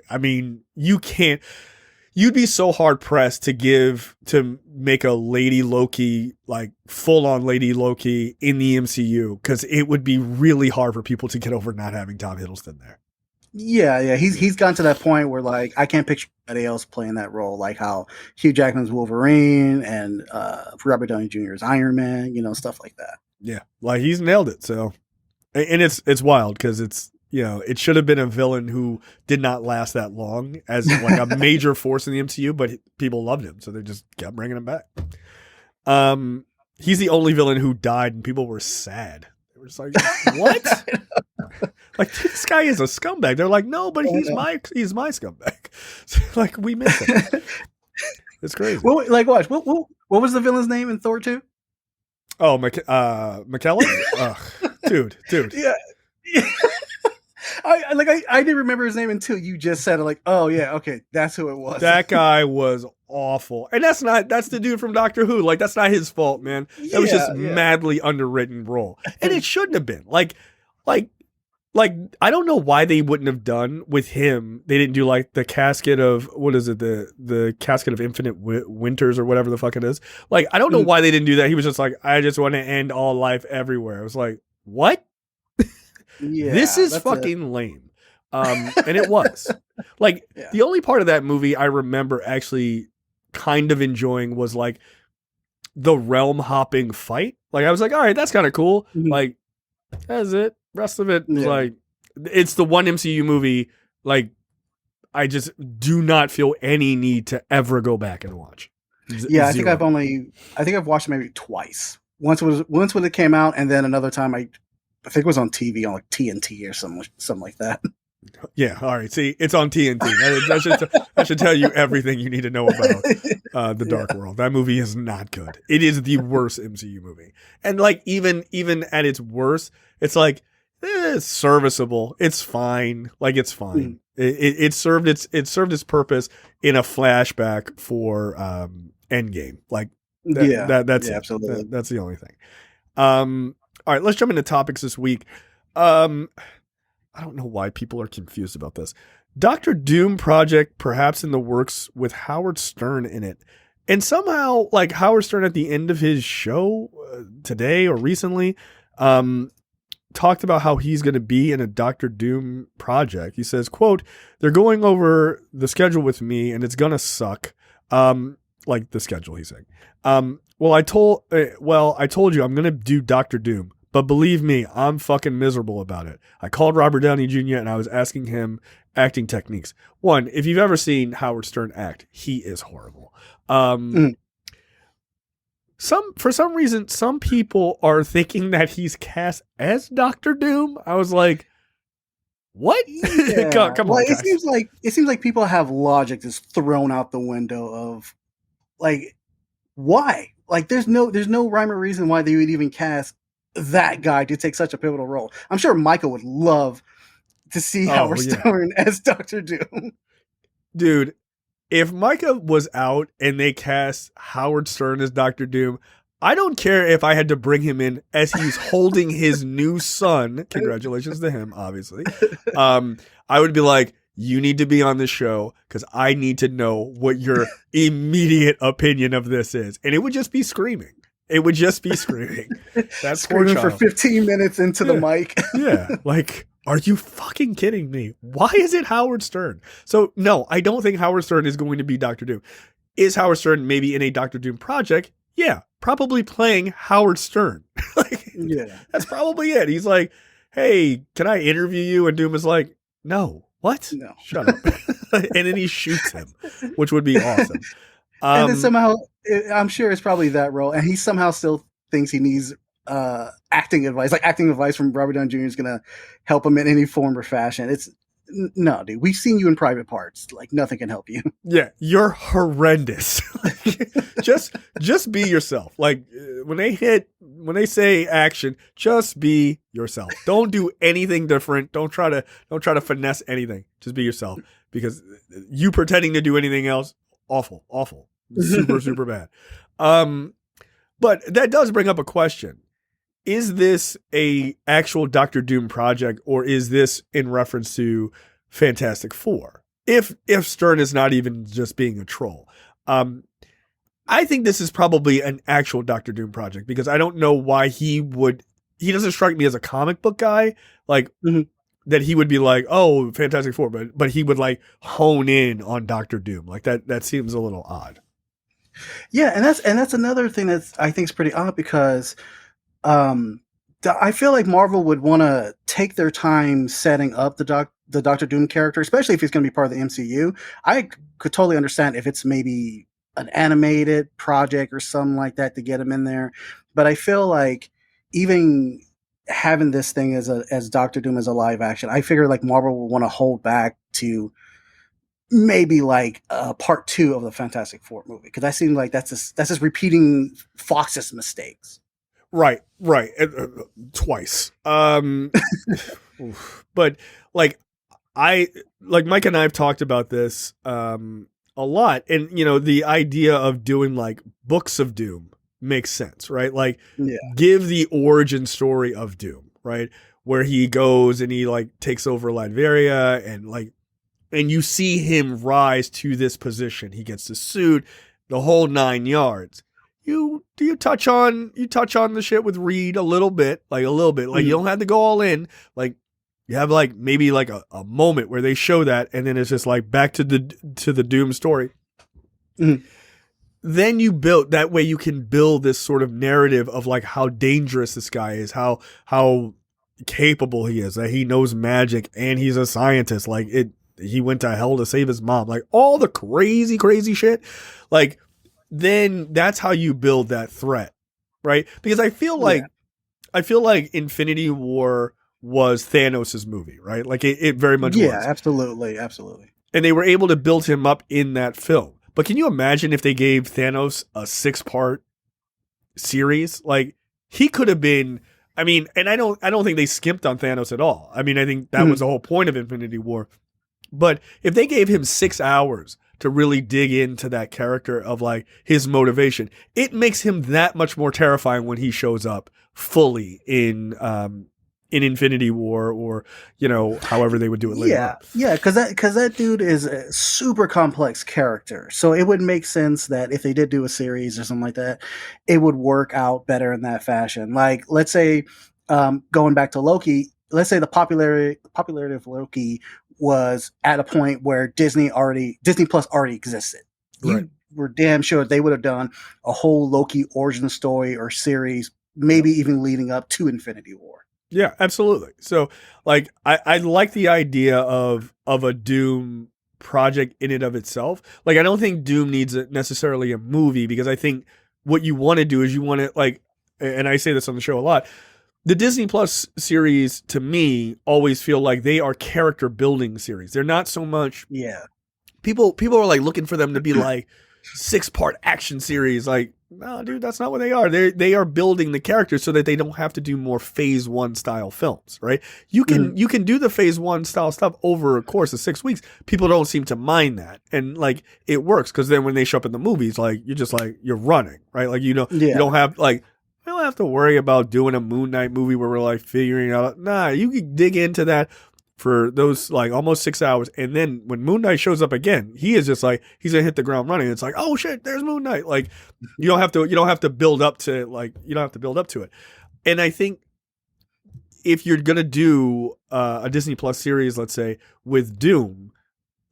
I mean, you'd be so hard pressed to make a Lady Loki, like full on Lady Loki in the MCU because it would be really hard for people to get over not having Tom Hiddleston there. Yeah. He's gotten to that point where like I can't picture anybody else playing that role, like how Hugh Jackman's Wolverine and Robert Downey Jr. is Iron Man, stuff like that. Yeah, like he's nailed it. So, and it's wild because it's. It should have been a villain who did not last that long as like a major force in the MCU, but people loved him, so they just kept bringing him back. He's the only villain who died, and people were sad. They were just like, "What? Like this guy is a scumbag." They're like, "No, but he's my scumbag." So, like we miss him. It's crazy. Well, like what was the villain's name in Thor 2? Oh, McKellen? Dude. Yeah. I didn't remember his name until you just said it. Like, oh yeah, okay, that's who it was. That guy was awful, and that's the dude from Doctor Who. Like, that's not his fault, man. That was just madly underwritten role, and it shouldn't have been. Like, I don't know why they wouldn't have done with him. They didn't do like the casket of what is it, the casket of infinite winters or whatever the fuck it is. Like, I don't know why they didn't do that. He was just like, I just want to end all life everywhere. I was like, what? Yeah, this is fucking lame. And it was. Like, the only part of that movie I remember actually kind of enjoying was like the realm hopping fight. Like, I was like, all right, that's kind of cool. Like, that's it. Rest of it, like, it's the one MCU movie, like, I just do not feel any need to ever go back and watch. I think I've watched it maybe twice. Once when it came out, and then another time I think it was on TV on like TNT or something like that. Yeah, all right. See, it's on TNT. That should tell you everything you need to know about the Dark World. That movie is not good. It is the worst MCU movie, and like even at its worst, it's like it's serviceable. It's fine. Like it's fine. It served its purpose in a flashback for Endgame. Like that's it. Absolutely. That's the only thing. All right, let's jump into topics this week. I don't know why people are confused about this. Dr. Doom project perhaps in the works with Howard Stern in it. And somehow, like Howard Stern at the end of his show today or recently, talked about how he's going to be in a Dr. Doom project. He says, quote, "They're going over the schedule with me and it's going to suck." Like the schedule, he's saying. I told you I'm going to do Dr. Doom. But believe me, I'm fucking miserable about it. I called Robert Downey Jr. and I was asking him acting techniques. One, if you've ever seen Howard Stern act, he is horrible. For some reason, some people are thinking that he's cast as Dr. Doom. I was like, What? Yeah, Come on, like guys. it seems like people have logic just thrown out the window of like why? Like there's no rhyme or reason why they would even cast that guy to take such a pivotal role. I'm sure Michael would love to see Oh, Howard yeah. Stern as Doctor Doom. Dude, if Micah was out and they cast Howard Stern as Doctor Doom, I don't care if I had to bring him in as he's holding his new son. Congratulations to him, obviously. I would be like, you need to be on this show because I need to know what your immediate opinion of this is. And it would just be screaming. It would just be screaming. That's Screaming for 15 minutes into the mic. Yeah. Like, are you fucking kidding me? Why is it Howard Stern? So, no, I don't think Howard Stern is going to be Doctor Doom. Is Howard Stern maybe in a Doctor Doom project? Yeah, probably playing Howard Stern. Like, Yeah. that's probably it. He's like, hey, can I interview you? And Doom is like, no. What? No. Shut up. And then he shoots him, which would be awesome. And then somehow, I'm sure it's probably that role, and he somehow still thinks he needs acting advice. Like acting advice from Robert Downey Jr. is going to help him in any form or fashion. It's no, dude. We've seen you in private parts. Like nothing can help you. Yeah, you're horrendous. Like, just be yourself. Like when they say action, just be yourself. Don't do anything different. Don't try to finesse anything. Just be yourself, because you pretending to do anything else, awful, super bad. But that does bring up a question. Is this a actual Doctor Doom project, or is this in reference to Fantastic Four? If Stern is not even just being a troll. I think this is probably an actual Doctor Doom project, because I don't know why he doesn't strike me as a comic book guy, like that he would be like, oh, Fantastic Four, but he would like hone in on Doctor Doom. Like that seems a little odd. Yeah, and that's another thing that I think is pretty odd, because I feel like Marvel would want to take their time setting up the Doctor Doom character, especially if he's going to be part of the MCU. I could totally understand if it's maybe an animated project or something like that to get him in there, but I feel like even having this thing as Doctor Doom as a live action, I figure like Marvel will want to hold back to maybe like part 2 of the Fantastic Four movie, because I seem like that's just repeating Fox's mistakes. Right. Twice. But like Mike and I have talked about this a lot, and the idea of doing like books of Doom makes sense, right? Like give the origin story of Doom, right? Where he goes and he like takes over Latveria, and you see him rise to this position. He gets the suit, the whole 9 yards. You touch on the shit with Reed a little bit. Like you don't have to go all in. Like you have like maybe like a moment where they show that, and then it's just like back to the Doom story. Then you build that way. You can build this sort of narrative of like how dangerous this guy is, how capable he is, that he knows magic and he's a scientist. Like he went to hell to save his mom. Like all the crazy shit. Like then that's how you build that threat, right? Because I feel like Infinity War was Thanos' movie, right? Like it very much was. Yeah, absolutely. And they were able to build him up in that film. But can you imagine if they gave Thanos a 6-part series? Like he could have been, I mean, and I don't think they skimped on Thanos at all. I mean, I think that was the whole point of Infinity War. But if they gave him 6 hours to really dig into that character of like his motivation, it makes him that much more terrifying when he shows up fully in Infinity War, or however they would do it later. Yeah, because that dude is a super complex character. So it would make sense that if they did do a series or something like that, it would work out better in that fashion. Like let's say going back to Loki, let's say the popularity of Loki was at a point where Disney Plus already existed. Right. You were damn sure they would have done a whole Loki origin story or series, maybe even leading up to Infinity War. Yeah, absolutely. So like I like the idea of a Doom project in and of itself. Like I don't think Doom needs necessarily a movie, because I think what you want to do is you want to like, and I say this on the show a lot, the Disney Plus series to me always feel like they are character building series. They're not so much. Yeah. People are like looking for them to be like 6-part action series. Like, no, dude, that's not what they are. They are building the characters so that they don't have to do more phase 1 style films, right? You can do the phase 1 style stuff over a course of 6 weeks. People don't seem to mind that. And like it works because then when they show up in the movies, like you're just like you're running, right? Like you don't have like we don't have to worry about doing a Moon Knight movie where we're like figuring out. Nah, you can dig into that for those like almost 6 hours, and then when Moon Knight shows up again, he is just like he's gonna hit the ground running. It's like, oh shit, there's Moon Knight. Like you don't have to build up to it. And I think if you're gonna do a Disney Plus series, let's say with Doom,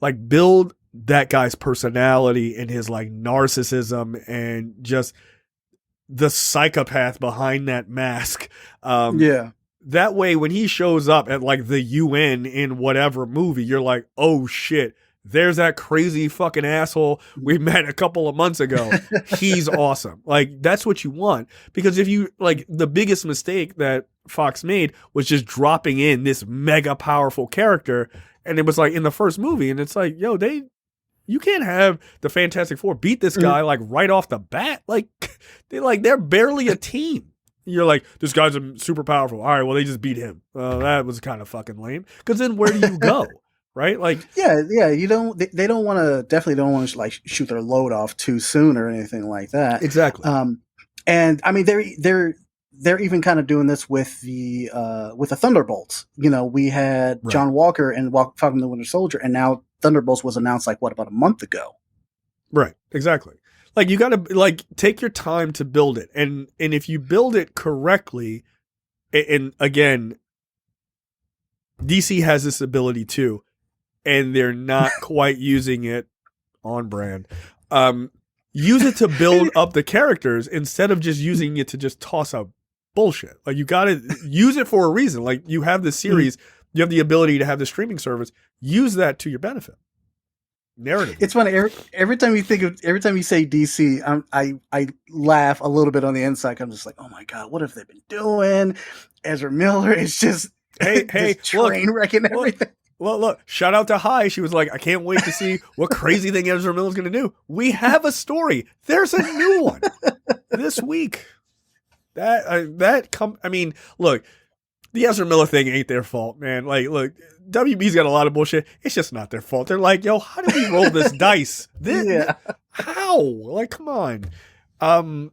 like build that guy's personality and his like narcissism and just the psychopath behind that mask. That way, when he shows up at like the UN in whatever movie, you're like, oh shit, there's that crazy fucking asshole we met a couple of months ago. He's awesome. Like, that's what you want. Because if you, like, the biggest mistake that Fox made was just dropping in this mega powerful character. And it was like in the first movie, and it's like, yo, you can't have the Fantastic Four beat this guy like right off the bat. Like, they're barely a team. You're like, this guy's super powerful. All right, well, they just beat him. That was kind of fucking lame. Because then where do you go, right? Like, yeah. You don't. They don't want to. Definitely don't want to like shoot their load off too soon or anything like that. Exactly. And I mean, they're even kind of doing this with the Thunderbolts. You know, we had John Walker and Falcon and the Winter Soldier, and now Thunderbolts was announced like about a month ago. Right. Exactly. Like you got to like take your time to build it, and if you build it correctly, and again, DC has this ability too, and they're not quite using it on brand. Use it to build up the characters instead of just using it to just toss out bullshit. Like you got to use it for a reason. Like you have this series, you have the ability to have the streaming service. Use that to your benefit. Narrative. It's funny every time you say DC, I laugh a little bit on the inside. I'm just like, oh my god, what have they been doing? Ezra Miller is just hey, train wrecking everything. Look, shout out to Hi. She was like, I can't wait to see what crazy thing Ezra Miller's going to do. We have a story. There's a new one this week. I mean, look, the Ezra Miller thing ain't their fault, man. Like, look, WB's got a lot of bullshit. It's just not their fault. They're like, yo, how did we roll this dice? How? Like, come on.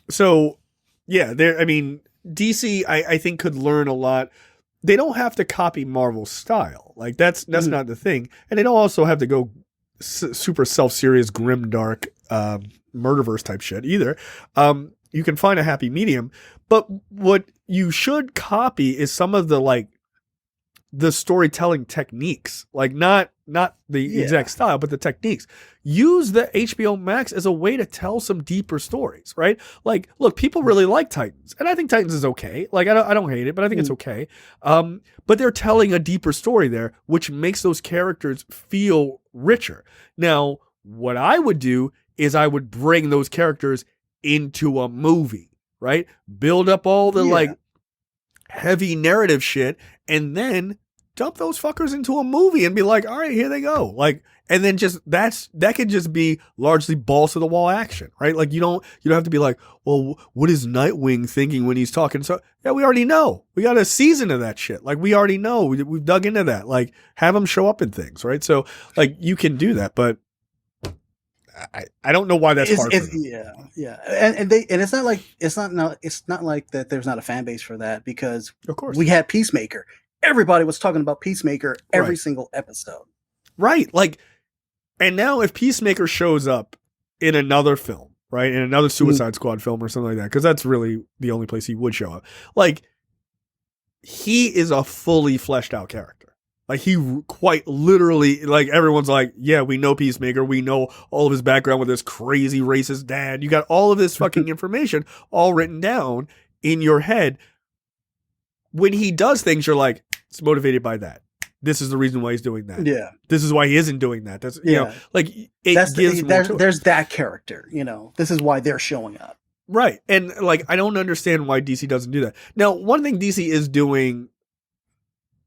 So, yeah, I mean, DC, I think, could learn a lot. They don't have to copy Marvel's style. Like, that's not the thing. And they don't also have to go super self-serious, grim, dark, murderverse type shit either. You can find a happy medium. But what you should copy is some of the storytelling techniques, like not the exact style, but the techniques. Use the HBO Max as a way to tell some deeper stories, right? Like, look, people really like Titans, and I think Titans is okay. Like, I don't hate it, but I think it's okay. But they're telling a deeper story there, which makes those characters feel richer. Now, what I would do is I would bring those characters into a movie, right? Build up all the like heavy narrative shit, and then dump those fuckers into a movie and be like, all right, here they go. Like, and then just that could just be largely balls to the wall action, right? Like you don't have to be like, well, what is Nightwing thinking when he's talking? So yeah, we already know. We got a season of that shit. Like we already know. We've dug into that. Like have them show up in things, right? So like you can do that, but I don't know why that's hard for them. Yeah, and it's not like that. There's not a fan base for that because of course we had Peacemaker. Everybody was talking about Peacemaker every single episode. Right. Like, and now if Peacemaker shows up in another film, right, in another Suicide Squad film or something like that, because that's really the only place he would show up. Like, he is a fully fleshed out character. Like, he quite literally, like, everyone's like, yeah, we know Peacemaker. We know all of his background with this crazy racist dad. You got all of this fucking information all written down in your head. When he does things, you're like, it's motivated by that. This is the reason why he's doing that. Yeah. This is why he isn't doing that. That's, you know, like, it gives more to it. There's that character, you know. This is why they're showing up. Right. And like, I don't understand why DC doesn't do that. Now, one thing DC is doing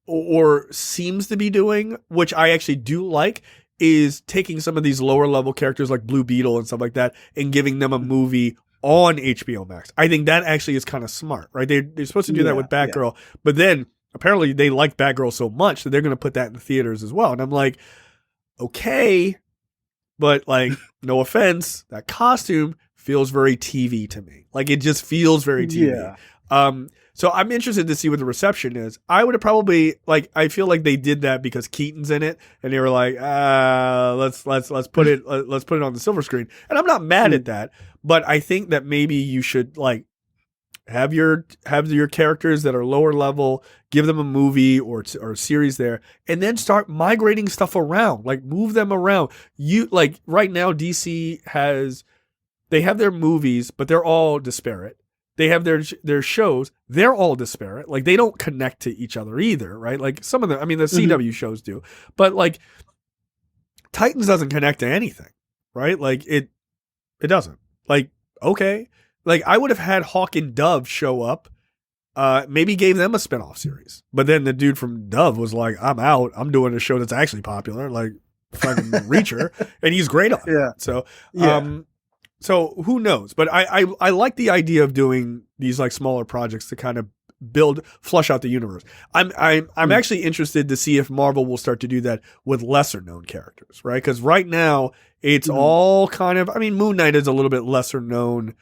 or seems to be doing, which I actually do like, is taking some of these lower level characters like Blue Beetle and stuff like that and giving them a movie on HBO Max. I think that actually is kind of smart, right? They're supposed to do that with Batgirl, but then apparently they like Batgirl so much that they're going to put that in the theaters as well. And I'm like, okay, but like, no offense, that costume feels very TV to me. Like, it just feels very TV. So I'm interested to see what the reception is. I would have probably, like, I feel like they did that because Keaton's in it, and they were like, let's put it on the silver screen. And I'm not mad at that, but I think that maybe you should like have your characters that are lower level, give them a movie or a series there, and then start migrating stuff around, like move them around. You like right now, DC they have their movies, but they're all disparate. They have their shows. They're all disparate. Like, they don't connect to each other either, right? Like, some of them, I mean, the CW shows do. But, like, Titans doesn't connect to anything, right? Like, it doesn't. Like, okay. Like, I would have had Hawk and Dove show up, maybe gave them a spinoff series. But then the dude from Dove was like, I'm out. I'm doing a show that's actually popular, like fucking Reacher. And he's great on it. Yeah. So, so who knows? But I like the idea of doing these like smaller projects to kind of flush out the universe. I'm actually interested to see if Marvel will start to do that with lesser known characters, right? Because right now it's all kind of, I mean, Moon Knight is a little bit lesser known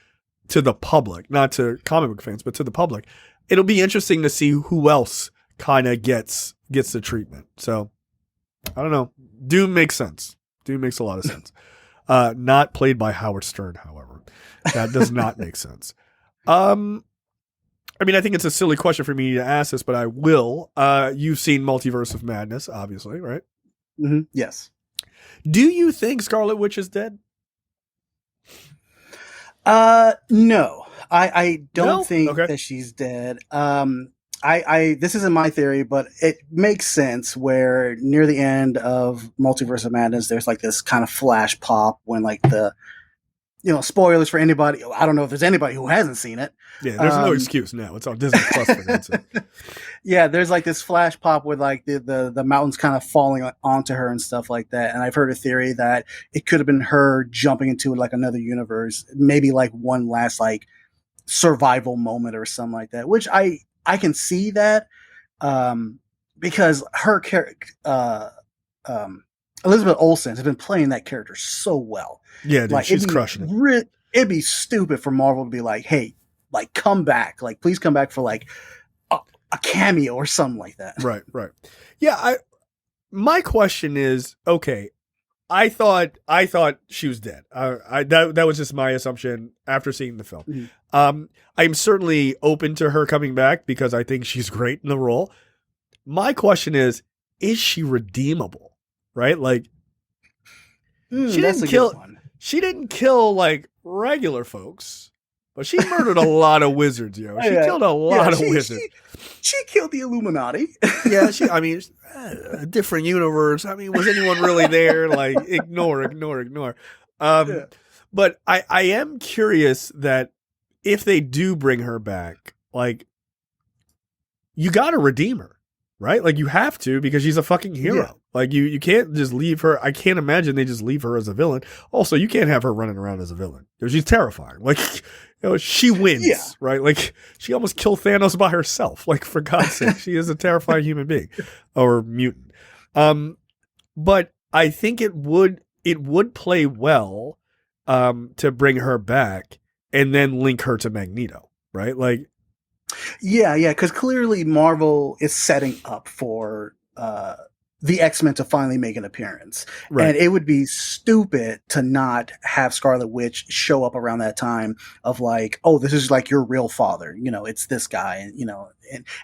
to the public, not to comic book fans, but to the public. It'll be interesting to see who else kind of gets the treatment. So I don't know. Doom makes sense. Doom makes a lot of sense. Not played by Howard Stern, however. That does not make sense. I mean, I think it's a silly question for me to ask this, but I will. You've seen Multiverse of Madness, obviously, right? Mm-hmm. Yes. Do you think Scarlet Witch is dead? No. I don't think that she's dead. This isn't my theory, but it makes sense where near the end of Multiverse of Madness, there's like this kind of flash pop when like spoilers for anybody. I don't know if there's anybody who hasn't seen it. Yeah, there's no excuse now. It's on Disney Plus for that. Yeah, there's like this flash pop with like the mountains kind of falling onto her and stuff like that. And I've heard a theory that it could have been her jumping into like another universe, maybe like one last like survival moment or something like that, which I can see that because her character, Elizabeth Olsen, has been playing that character so well. Yeah, dude, like, she's crushing it. It'd be stupid for Marvel to be like, hey, like, come back. Like, please come back for like a cameo or something like that. Right. Yeah, my question is, okay, I thought she was dead. That was just my assumption after seeing the film. Mm-hmm. I'm certainly open to her coming back because I think she's great in the role. My question is she redeemable? Right? Like, she didn't kill like regular folks, but she murdered a lot of wizards, yo. She killed a lot of wizards. She killed the Illuminati. Yeah, I mean, a different universe. I mean, was anyone really there? Like, ignore. But I am curious that if they do bring her back, like, you got to redeem her, right? Like, you have to because she's a fucking hero. Yeah. Like, you can't just leave her. I can't imagine they just leave her as a villain. Also, you can't have her running around as a villain. She's terrifying. Like, she wins, right? Like, she almost killed Thanos by herself. Like, for God's sake, she is a terrifying human being or mutant. But I think it would play well to bring her back and then link her to Magneto, right? Like, yeah, because clearly Marvel is setting up for the X-Men to finally make an appearance. Right. And it would be stupid to not have Scarlet Witch show up around that time of like, oh, this is like your real father. It's this guy.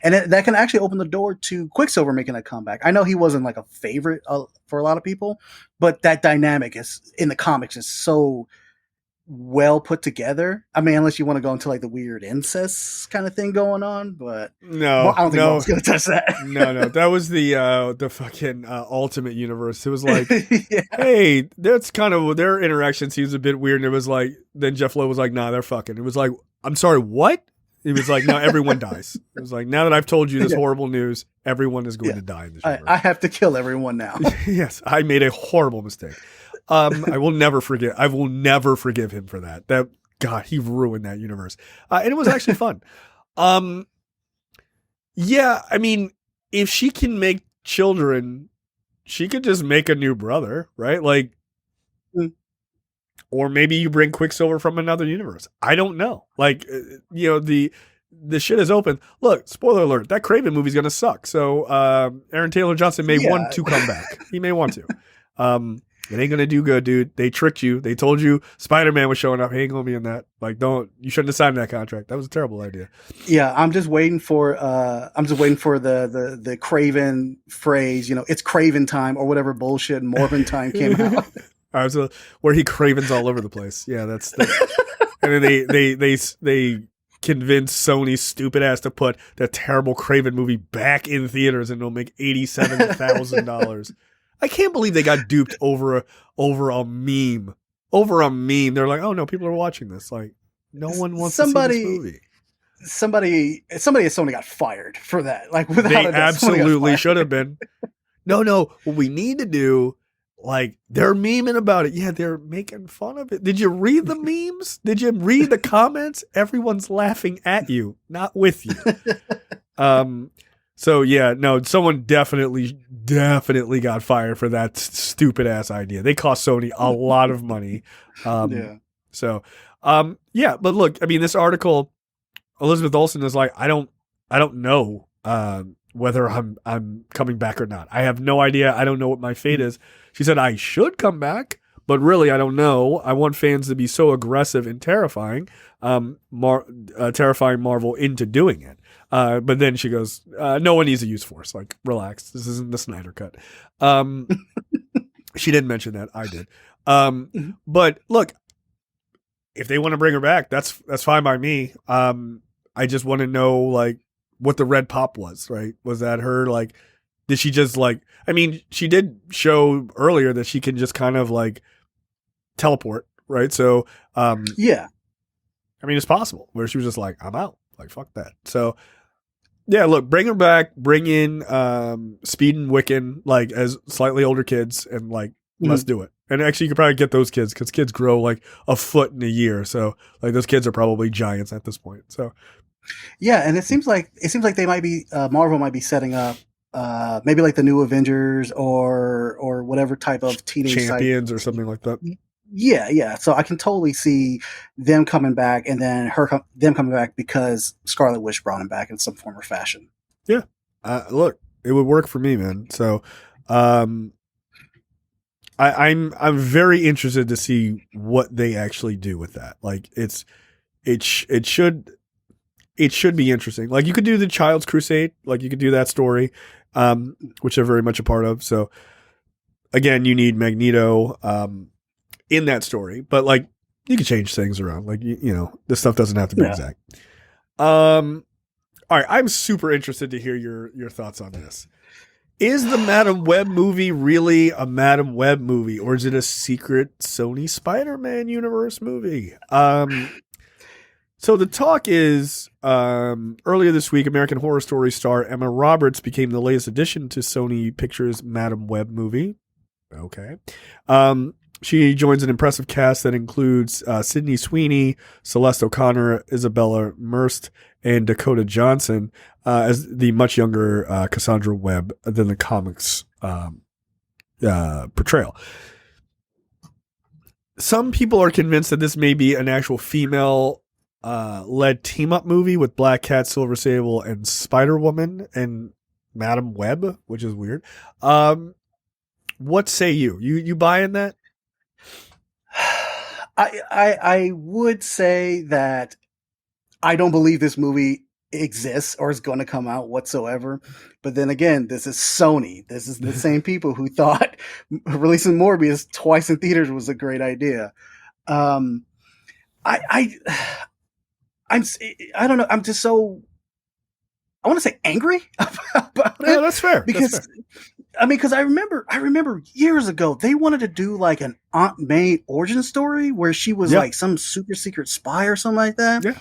And that can actually open the door to Quicksilver making a comeback. I know he wasn't like a favorite for a lot of people, but that dynamic is in the comics is so well put together. I mean, unless you want to go into like the weird incest kind of thing going on, but No, I don't think no, Marvel's gonna touch that. no. That was the fucking Ultimate Universe. It was like, Yeah. hey, that's kind of their interaction seems a bit weird. And it was like, then Jeff Lowe was like, nah, they're fucking. It was like, I'm sorry, what? It was like, no, everyone dies. It was like, now that I've told you this horrible news, everyone is going to die in this universe. I have to kill everyone now. Yes, I made a horrible mistake. I will never forgive. I will never forgive him for that. That God, he ruined that universe, and it was actually fun. Yeah, I mean, if she can make children, she could just make a new brother, right? Like, or maybe you bring Quicksilver from another universe. I don't know. Like, the shit is open. Look, spoiler alert: that Kraven movie's gonna suck. So Aaron Taylor Johnson may want to come back. He may want to. It ain't gonna do good, dude. They tricked you. They told you Spider-Man was showing up. He ain't gonna be in that. Like, you shouldn't have signed that contract. That was a terrible idea. Yeah, I'm just waiting for the Kraven phrase, it's Kraven time or whatever bullshit Morven time came out. Where he Cravens all over the place. Yeah, that's and then they convinced Sony's stupid ass to put the terrible Craven movie back in theaters and it'll make $87,000. I can't believe they got duped over a meme. Over a meme. They're like, oh no, people are watching this. Like, no one wants to see this movie. Somebody at Sony got fired for that. Like, without they absolutely should have been. No. What we need to do, like, they're memeing about it. Yeah, they're making fun of it. Did you read the memes? Did you read the comments? Everyone's laughing at you, not with you. So yeah, no, someone definitely got fired for that stupid ass idea. They cost Sony a lot of money. So, yeah, but look, I mean, this article, Elizabeth Olsen is like, I don't know whether I'm coming back or not. I have no idea. I don't know what my fate is. She said I should come back, but really I don't know. I want fans to be so aggressive and terrifying, terrifying Marvel into doing it. But then she goes, no one needs a use force. Like, relax. This isn't the Snyder cut. She didn't mention that. I did. But look, if they want to bring her back, that's fine by me. I just want to know, like, what the red pop was, right? Was that her? Like, did she just, like, I mean, she did show earlier that she can just kind of, like, teleport, right? So, yeah. I mean, it's possible where she was just like, I'm out. Like, fuck that. So, yeah, look, bring her back, bring in Speed and Wiccan, like, as slightly older kids, and, like, let's do it. And actually, you could probably get those kids, because kids grow, like, a foot in a year. So, like, those kids are probably giants at this point. So, yeah, and it seems like they might be, Marvel might be setting up maybe like the new Avengers or whatever type of teenage Champions or something like that. Yeah. So I can totally see them coming back, and then them coming back because Scarlet Witch brought him back in some form or fashion. Yeah, look, it would work for me, man. So, I'm very interested to see what they actually do with that. Like, it should be interesting. Like, you could do the Child's Crusade, like you could do that story, which they're very much a part of. So, again, you need Magneto in that story, but, like, you can change things around. Like, you know, this stuff doesn't have to be exact. All right, I'm super interested to hear your thoughts on this. Is the Madam Webb movie really a Madam Webb movie, or is it a secret Sony Spider-Man universe movie? So the talk is, earlier this week, American Horror Story star Emma Roberts became the latest addition to Sony Pictures' Madam Webb movie. Okay. She joins an impressive cast that includes Sydney Sweeney, Celeste O'Connor, Isabella Merced, and Dakota Johnson as the much younger Cassandra Webb than the comics portrayal. Some people are convinced that this may be an actual female led team-up movie with Black Cat, Silver Sable, and Spider-Woman and Madam Webb, which is weird. What say you? You buying that? I would say that I don't believe this movie exists or is going to come out whatsoever. But then again, this is Sony. This is the same people who thought releasing Morbius twice in theaters was a great idea. I I'm I don't know. I'm just so I want to say angry about Yeah, it that's fair. because That's fair. I mean, because I remember years ago they wanted to do like an Aunt May origin story where she was Yeah. like some super secret spy or something like that. Yeah.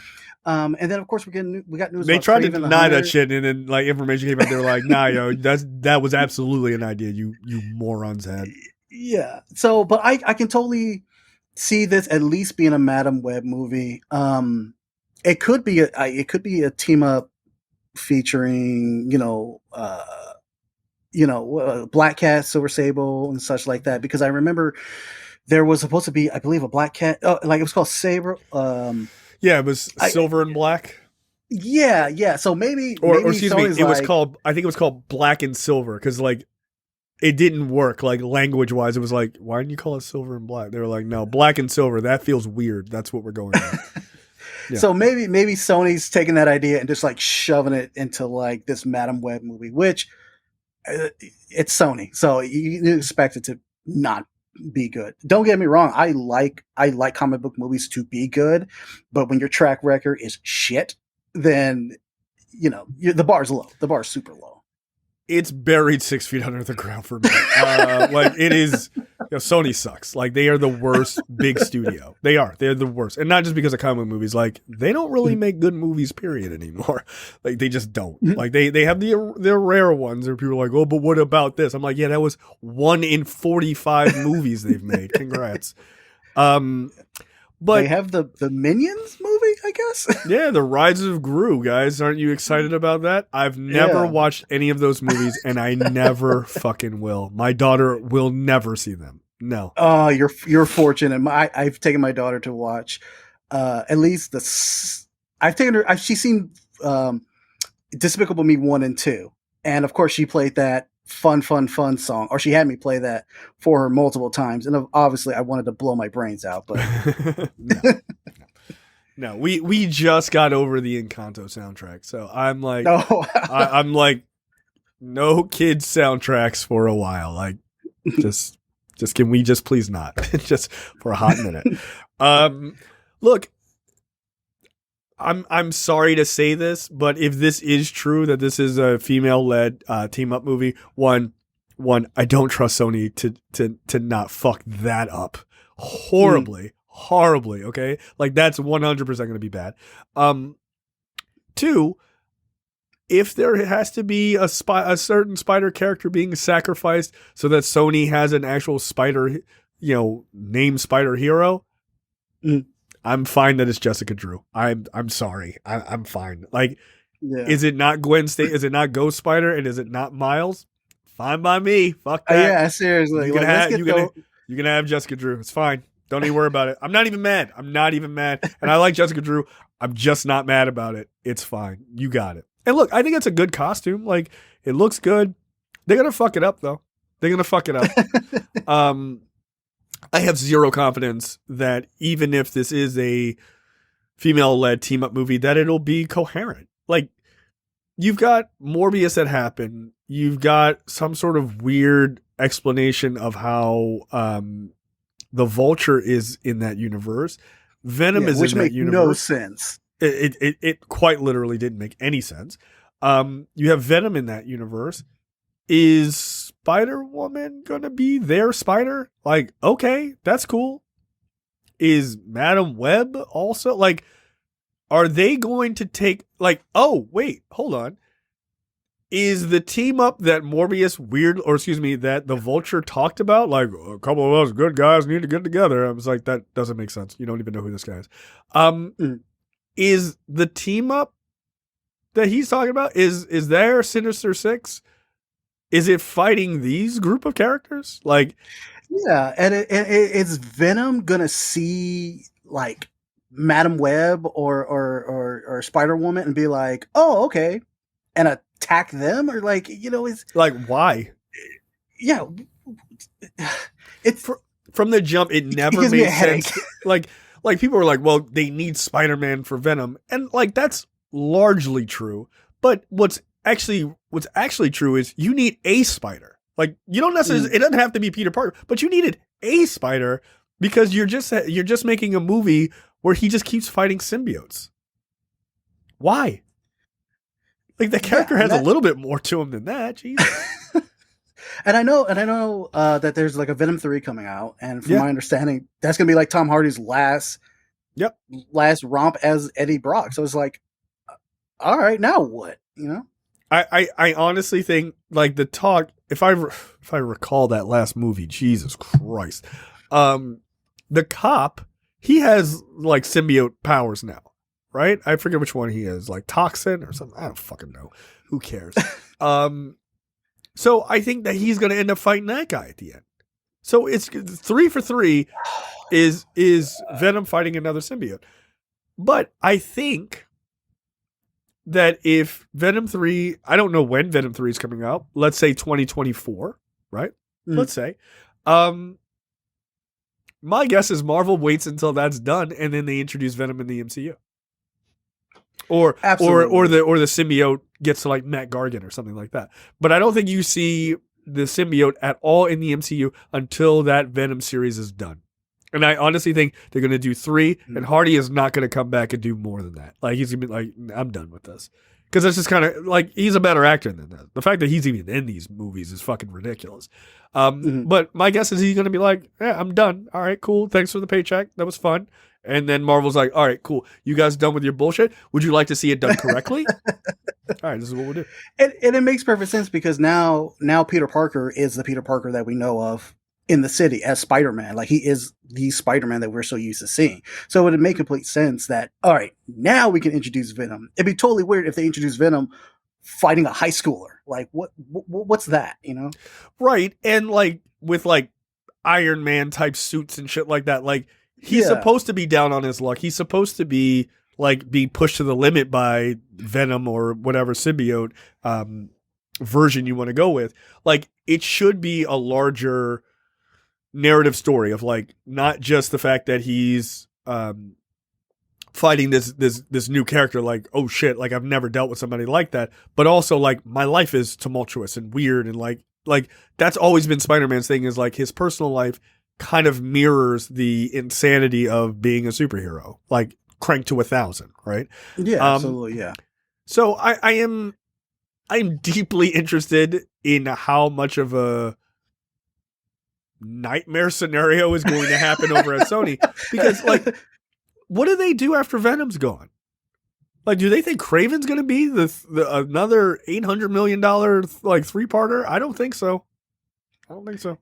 And then of course we got news They about tried to Kraven the deny Hunter. that shit, and then like information came out. They were like, "Nah, yo, that was absolutely an idea you morons had." Yeah. So, but I can totally see this at least being a Madam Web movie. It could be a team up featuring Black Cat, Silver Sable, and such like that. Because I remember there was supposed to be, I believe, a Black Cat. Oh, like it was called Saber. Yeah, it was silver and black. Yeah. So maybe Or excuse me, Sony's it was called. I think it was called Black and Silver because like it didn't work like language wise. It was like, why didn't you call it Silver and Black? They were like, no, Black and Silver. That feels weird. That's what we're going with. Yeah. So maybe Sony's taking that idea and just like shoving it into like this Madam Web movie, which it's Sony, so you expect it to not be good. Don't get me wrong, I like comic book movies to be good, but when your track record is shit, then the bar's low. The bar's super low. It's buried 6 feet under the ground for me. Like it is. Sony sucks. Like they are the worst big studio. They're the worst, and not just because of comic movies. Like they don't really make good movies, period, anymore. Like they just don't. Like they have their rare ones where people are like, oh, but what about this? I'm like, yeah, that was 1 in 45 movies they've made. Congrats. But they have the Minions movie, I guess. Yeah, the Rise of Gru, guys. Aren't you excited about that? I've never watched any of those movies, and I never fucking will. My daughter will never see them. No. Oh, you're fortunate. I've taken my daughter to watch at least I've taken her. She's seen Despicable Me 1 and 2, and of course she played that fun song, or she had me play that for her multiple times, and obviously I wanted to blow my brains out, but no, we just got over the Encanto soundtrack, so I'm like, I'm like, no kids soundtracks for a while, like just can we just please not just for a hot minute. Look, I'm sorry to say this, but if this is true that this is a female-led team up movie, one, I don't trust Sony to not fuck that up horribly, okay? Like that's 100% going to be bad. 2, if there has to be a certain spider character being sacrificed so that Sony has an actual spider, named spider hero, I'm fine that it's Jessica Drew. I'm sorry. I'm fine. Like, Is it not Gwen Stacy? Is it not Ghost Spider? And is it not Miles? Fine by me. Fuck that. Yeah, seriously. You can have Jessica Drew. It's fine. Don't even worry about it. I'm not even mad. And I like Jessica Drew. I'm just not mad about it. It's fine. You got it. And look, I think it's a good costume. Like, it looks good. They're gonna fuck it up though. I have zero confidence that even if this is a female-led team-up movie, that it'll be coherent. Like, you've got Morbius that happened. You've got some sort of weird explanation of how the Vulture is in that universe. Venom is in that universe. Which makes no sense. It quite literally didn't make any sense. You have Venom in that universe. Is Spider-Woman gonna be their spider? Like, okay, that's cool. Is Madam Webb also? Like, are they going to take, like, oh, wait, hold on. Is the team up that that the Vulture talked about, like, a couple of us good guys need to get together? I was like, that doesn't make sense. You don't even know who this guy is. Is the team up that he's talking about, is there Sinister Six? Is it fighting these group of characters? Like, yeah, and it's Venom gonna see like Madam Web or Spider-Woman and be like, oh, okay, and attack them, or like, is like, why? Yeah, it's from the jump. It never made sense. like people were like, well, they need Spider-Man for Venom, and like that's largely true. But what's actually true is you need a spider. Like, you don't necessarily, it doesn't have to be Peter Parker, but you needed a spider because you're just making a movie where he just keeps fighting symbiotes. Why? Like, the character has a little bit more to him than that. Jeez. And I know that there's like a Venom 3 coming out, and from my understanding, that's gonna be like Tom Hardy's last romp as Eddie Brock. So it's like, all right, now what? You know? I honestly think, like, the talk, if I recall that last movie, Jesus Christ, the cop, he has like symbiote powers now, right? I forget which one he is, like toxin or something. I don't fucking know. Who cares? So I think that he's going to end up fighting that guy at the end. So it's 3 for 3 is Venom fighting another symbiote. But I think that if Venom 3, I don't know when Venom 3 is coming out. Let's say 2024, right? Let's say. My guess is Marvel waits until that's done and then they introduce Venom in the MCU. Or the symbiote gets to like Matt Gargan or something like that. But I don't think you see the symbiote at all in the MCU until that Venom series is done. And I honestly think they're going to do 3, and Hardy is not going to come back and do more than that. Like, he's going to be like, I'm done with this. Because it's just kind of like, he's a better actor than that. The fact that he's even in these movies is fucking ridiculous. But my guess is he's going to be like, yeah, I'm done. All right, cool. Thanks for the paycheck. That was fun. And then Marvel's like, all right, cool. You guys done with your bullshit? Would you like to see it done correctly? All right, this is what we'll do. And it makes perfect sense because now Peter Parker is the Peter Parker that we know of in the city as Spider-Man. Like, he is the Spider-Man that we're so used to seeing. So it would make complete sense that, all right, now we can introduce Venom. It'd be totally weird if they introduce Venom fighting a high schooler. Like, what's that, you know? Right. And like with like Iron Man type suits and shit like that, like he's supposed to be down on his luck. He's supposed to be like being pushed to the limit by Venom or whatever symbiote version you want to go with. Like, it should be a larger narrative story of like not just the fact that he's fighting this new character, like, oh shit, like I've never dealt with somebody like that, but also like my life is tumultuous and weird, and like that's always been Spider-Man's thing, is like his personal life kind of mirrors the insanity of being a superhero, like cranked to 1,000, right? Yeah, absolutely, yeah. So I'm deeply interested in how much of a nightmare scenario is going to happen over at Sony, because like, what do they do after Venom's gone? Like, do they think Kraven's going to be the another $800 million like 3-parter? I don't think so.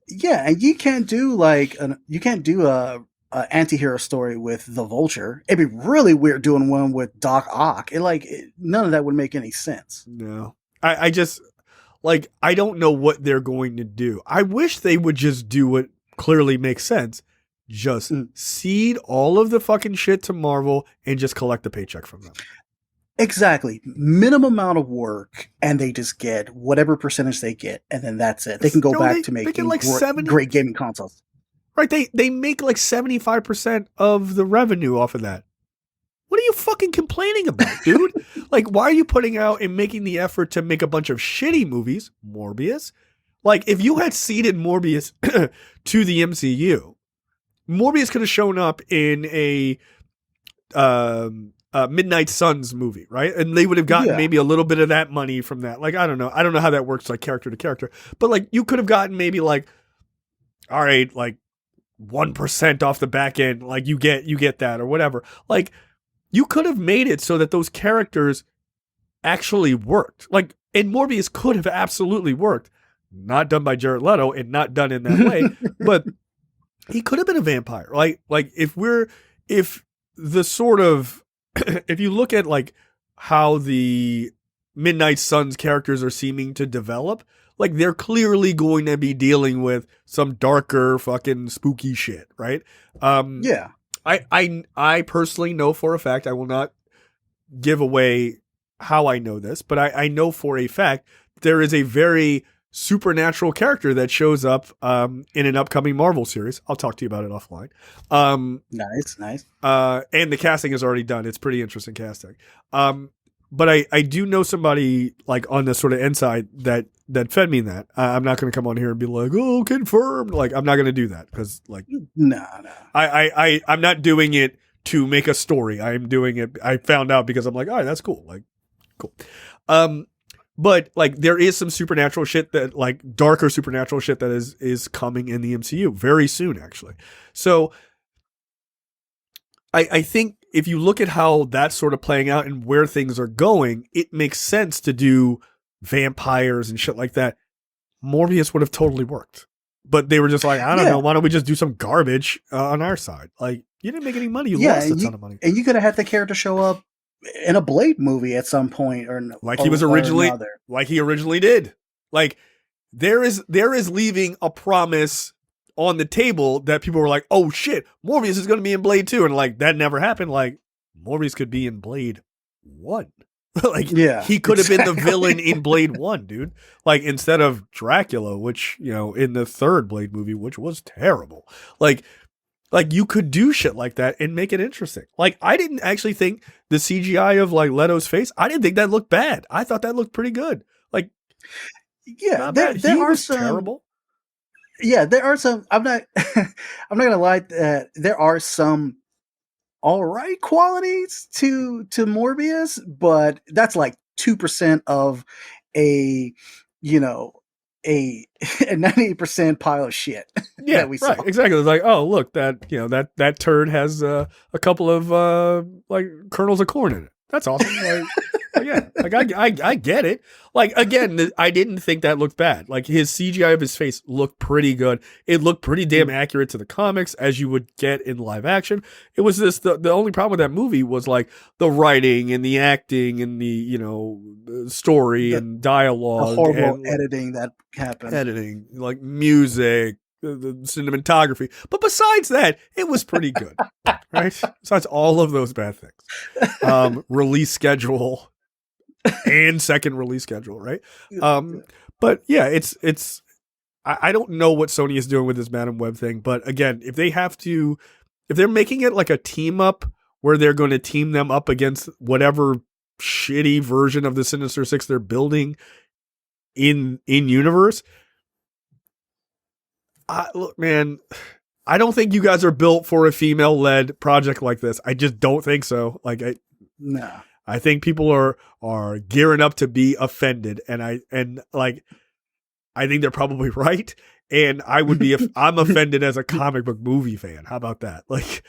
Yeah, and you can't do a anti-hero story with the Vulture. It'd be really weird doing one with Doc Ock. None of that would make any sense. No, I just, like, I don't know what they're going to do. I wish they would just do what clearly makes sense. Just cede all of the fucking shit to Marvel and just collect the paycheck from them. Exactly. Minimum amount of work, and they just get whatever percentage they get, and then that's it. They can go back to making like great gaming consoles. Right. They make like 75% of the revenue off of that. What are you fucking complaining about, dude? Like, why are you putting out and making the effort to make a bunch of shitty movies? Morbius. Like, if you had seeded Morbius to the MCU, Morbius could have shown up in a Midnight Suns movie, right? And they would have gotten maybe a little bit of that money from that. Like, I don't know how that works, like character to character, but like you could have gotten maybe like, all right, like 1% off the back end, like you get that or whatever. Like, you could have made it so that those characters actually worked. Like, and Morbius could have absolutely worked. Not done by Jared Leto and not done in that way, but he could have been a vampire. Like if the sort of, if you look at like how the Midnight Suns characters are seeming to develop, like they're clearly going to be dealing with some darker fucking spooky shit, right? Yeah. I personally know for a fact, I will not give away how I know this, but I know for a fact there is a very supernatural character that shows up in an upcoming Marvel series. I'll talk to you about it offline. Nice. And the casting is already done. It's pretty interesting casting. But I do know somebody like on the sort of inside that fed me that. I'm not going to come on here and be like, oh, confirmed. Like, I'm not going to do that because like, no. I'm not doing it to make a story. I am doing it. I found out because I'm like, all right, that's cool. Like, cool. But like there is some supernatural shit that like darker supernatural shit that is coming in the MCU very soon, actually. So I think if you look at how that's sort of playing out and where things are going, it makes sense to do vampires and shit like that. Morbius would have totally worked. But they were just like, I don't know, why don't we just do some garbage on our side? Like, you didn't make any money. You lost a ton of money. And you could have had the character show up in a Blade movie at some point, like he originally did. Like there is leaving a promise on the table that people were like, oh shit, Morbius is going to be in Blade 2. And like, that never happened. Like Morbius could be in Blade 1. Like, he could have been the villain in Blade 1, dude. Like, instead of Dracula, which, you know, in the third Blade movie, which was terrible. Like you could do shit like that and make it interesting. Like, I didn't actually think the CGI of like Leto's face, I didn't think that looked bad. I thought that looked pretty good. Like, yeah, there are some terrible. Yeah, there are some. I'm not gonna lie. There are some all right qualities to Morbius, but that's like 2% of a 98% pile of shit. Yeah, that we saw. Right, exactly. It's like, oh look, that turd has a couple of like kernels of corn in it. That's awesome. Like, yeah, like I get it. Like again, I didn't think that looked bad. Like his CGI of his face looked pretty good. It looked pretty damn accurate to the comics as you would get in live action. It was the only problem with that movie was like the writing and the acting and the story and dialogue, the horrible editing that happened. Like music, the cinematography. But besides that, it was pretty good. Right? Besides all of those bad things. Release schedule and second release schedule, right? But yeah, it's I don't know what Sony is doing with this Madam Web thing, but again, if they're making it like a team up where they're going to team them up against whatever shitty version of the Sinister Six they're building in universe, look, man, I don't think you guys are built for a female-led project like this. I just don't think so. Like, no. I think people are gearing up to be offended, and I think they're probably right. And I would be I'm offended as a comic book movie fan. How about that? Like,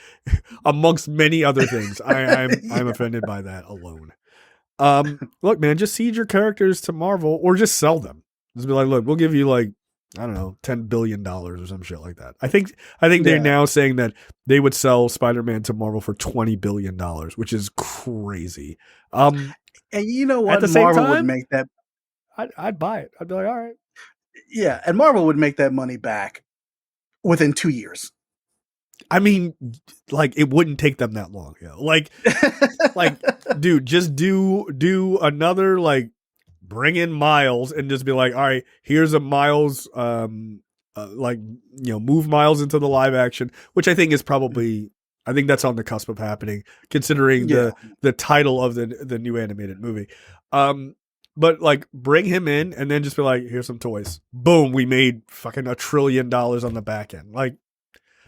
amongst many other things, I'm offended by that alone. Look, man, just cede your characters to Marvel or just sell them. Just be like, look, we'll give you like, I don't know, $10 billion or some shit like that. I think they're now saying that they would sell Spider-Man to Marvel for $20 billion, which is crazy. And you know what? At the same Marvel time, would make that. I'd buy it. I'd be like, all right. Yeah, and Marvel would make that money back within 2 years. I mean, like, it wouldn't take them that long. Like, dude, just do another, like, bring in Miles and just be like, all right, here's a Miles, move Miles into the live action, which I think is probably, I think that's on the cusp of happening, considering the title of the new animated movie. But like, bring him in and then just be like, here's some toys. Boom, we made fucking $1 trillion on the back end. Like,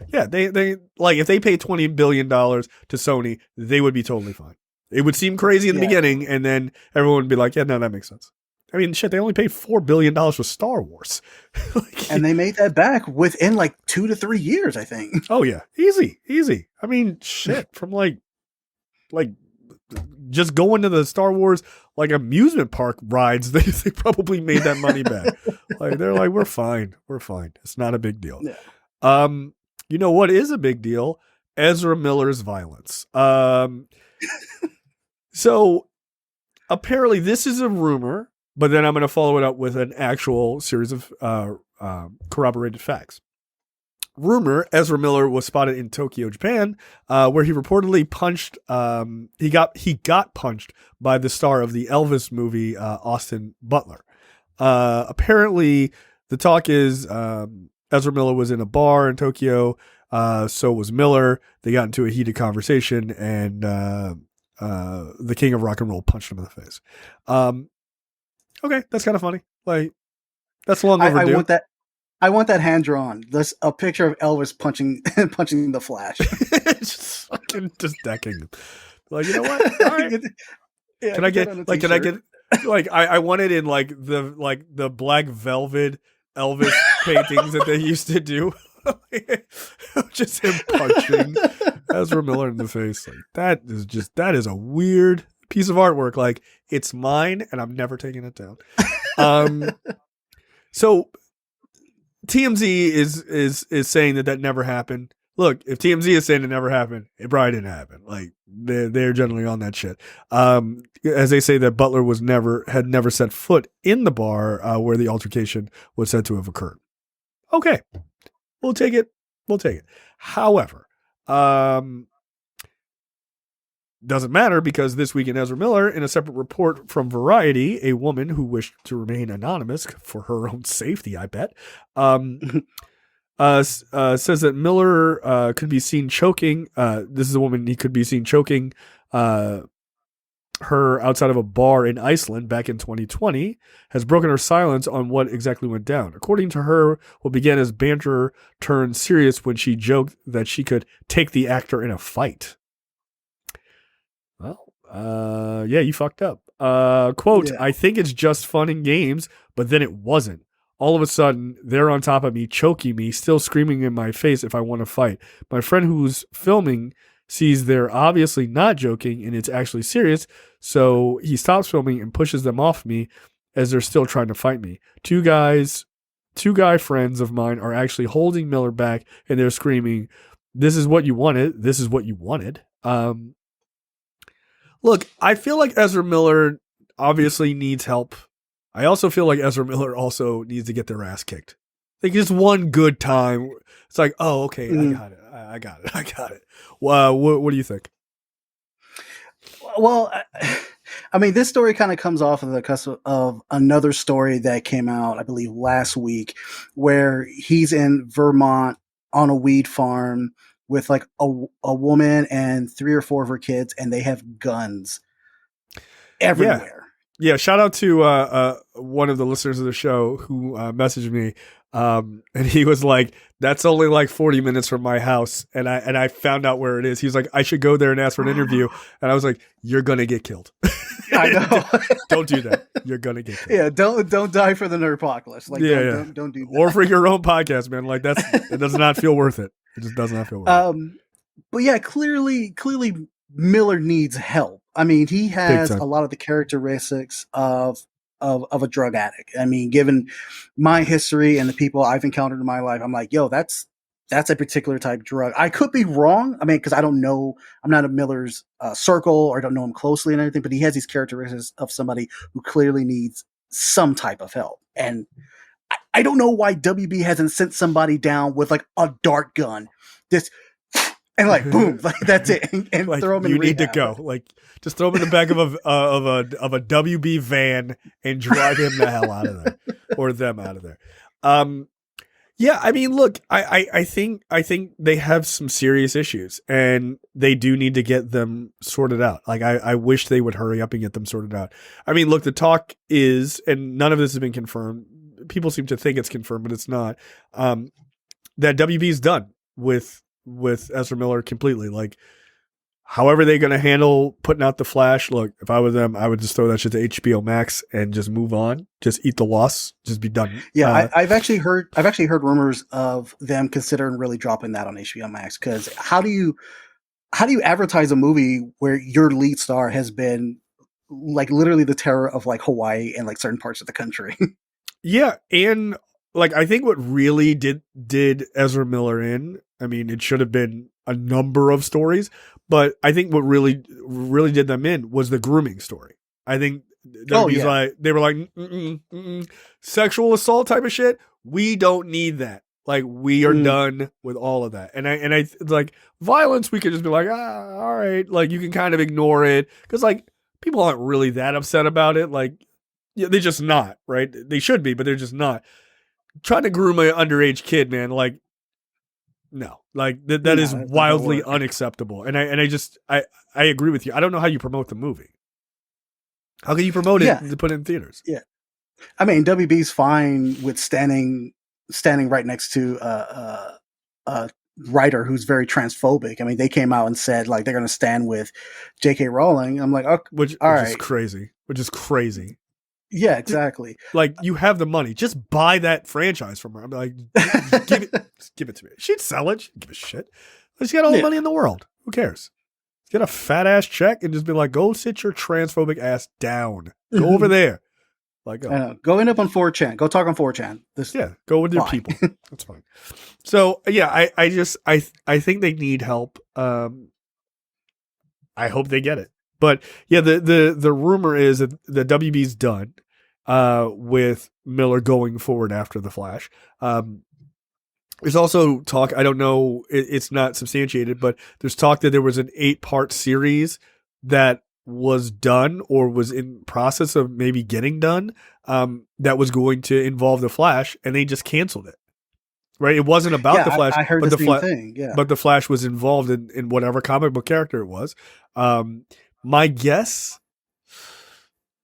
yeah, they like, if they pay $20 billion to Sony, they would be totally fine. It would seem crazy in the beginning, and then everyone would be like, yeah, no, that makes sense. I mean, shit, they only paid $4 billion for Star Wars. And they made that back within like 2 to 3 years, I think. Oh, yeah. Easy. I mean, shit, from like just going to the Star Wars like amusement park rides, they probably made that money back. Like, they're like, we're fine. It's not a big deal. Yeah. You know what is a big deal? Ezra Miller's violence. So apparently this is a rumor, but then I'm going to follow it up with an actual series of corroborated facts. Rumor: Ezra Miller was spotted in Tokyo, Japan, where he reportedly punched. He got punched by the star of the Elvis movie, Austin Butler. Apparently, the talk is Ezra Miller was in a bar in Tokyo. So was Miller. They got into a heated conversation, and the king of rock and roll punched him in the face. Okay, that's kind of funny. Like, that's long overdue. I want that hand drawn. There's a picture of Elvis punching the Flash. Just fucking just decking him. Like, you know what? All right. Yeah, Can I get like I want it in like the black velvet Elvis paintings that they used to do. Just him punching Ezra Miller in the face. Like that is a weird piece of artwork. Like, it's mine and I'm never taking it down. So TMZ is saying that never happened. Look, if TMZ is saying it never happened, it probably didn't happen. Like, they're generally on that shit. As they say that Butler had never set foot in the bar where the altercation was said to have occurred. Okay, we'll take it. However, doesn't matter, because this week in Ezra Miller, in a separate report from Variety, a woman who wished to remain anonymous for her own safety, I bet, says that Miller could be seen choking. This is a woman he could be seen choking her outside of a bar in Iceland back in 2020, has broken her silence on what exactly went down. According to her, what began as banter turned serious when she joked that she could take the actor in a fight. Well, yeah, you fucked up. Quote, yeah. I think it's just fun and games, but then it wasn't. All of a sudden, they're on top of me, choking me, still screaming in my face if I want to fight. My friend who's filming sees they're obviously not joking and it's actually serious, so he stops filming and pushes them off me as they're still trying to fight me. Two guy friends of mine are actually holding Miller back and they're screaming, "This is what you wanted. This is what you wanted." Look, I feel like Ezra Miller obviously needs help. I also feel like Ezra Miller also needs to get their ass kicked. Like, just one good time. It's like, oh, okay, I got it. What do you think? Well, I mean, this story kind of comes off of the cusp of another story that came out, I believe, last week, where he's in Vermont on a weed farm with like a woman and 3 or 4 of her kids, and they have guns everywhere. Yeah, shout out to one of the listeners of the show who messaged me, and he was like, "That's only like 40 minutes from my house," and I found out where it is. He's like, "I should go there and ask for an interview," and I was like, "You're gonna get killed." I know. Don't do that. You're gonna get killed. Yeah, don't die for the Nerdpocalypse. Like, don't do that. Or for your own podcast, man. Like, it does not feel worth it. It just does not feel worth it. But yeah, clearly Miller needs help. I mean, he has a lot of the characteristics of a drug addict. I mean, given my history and the people I've encountered in my life, I'm like, yo, that's a particular type of drug. I could be wrong. I mean, because I don't know. I'm not in Miller's circle, or I don't know him closely and everything, but he has these characteristics of somebody who clearly needs some type of help. And I don't know why WB hasn't sent somebody down with like a dart gun. And like, boom, like that's it, and like, throw him in rehab. You need to go. Like, just throw him in the back of a WB van and drive him the hell out of there, or them out of there. Yeah, I mean, look, I think they have some serious issues, and they do need to get them sorted out. Like, I wish they would hurry up and get them sorted out. I mean, look, the talk is, and none of this has been confirmed. People seem to think it's confirmed, but it's not. That WB is done with Ezra Miller completely. Like, however they're going to handle putting out the Flash, look, if I was them, I would just throw that shit to HBO Max and just move on, just eat the loss, just be done. Yeah, I've actually heard rumors of them considering really dropping that on HBO Max, because how do you advertise a movie where your lead star has been like literally the terror of like Hawaii and like certain parts of the country? Yeah, and like, I think what really did Ezra Miller in, I mean, it should have been a number of stories, but I think what really did them in was the grooming story. I think like, they were like, sexual assault type of shit. We don't need that. Like, we are done with all of that. And I like, violence, we could just be like, all right. Like, you can kind of ignore it, because like, people aren't really that upset about it. Like, yeah, they're just not, right? They should be, but they're just not. Trying to groom an underage kid, man, like, no, like that is wildly unacceptable. And I agree with you. I don't know how you promote the movie. How can you promote it to put it in theaters? Yeah, I mean, WB's fine with standing standing right next to a writer who's very transphobic. I mean, they came out and said like they're going to stand with J.K. Rowling. I'm like, okay, which is crazy. Which is crazy. Yeah, exactly. Like, you have the money, just buy that franchise from her. I'm like, give it to me. She'd sell it. She'd give a shit. But she got all the money in the world. Who cares? Get a fat ass check and just be like, go sit your transphobic ass down. Go over there. Like, go end up on 4chan. Go talk on 4chan. Go with your people. That's fine. So yeah, I think they need help. I hope they get it. But yeah, the rumor is that the WB's done with Miller going forward after the Flash. There's also talk, I don't know, it's not substantiated, but there's talk that there was an 8-part series that was done or was in process of maybe getting done that was going to involve the Flash, and they just canceled it. Right? It wasn't about the Flash. I heard the same thing. Yeah. But the Flash was involved in whatever comic book character it was. My guess,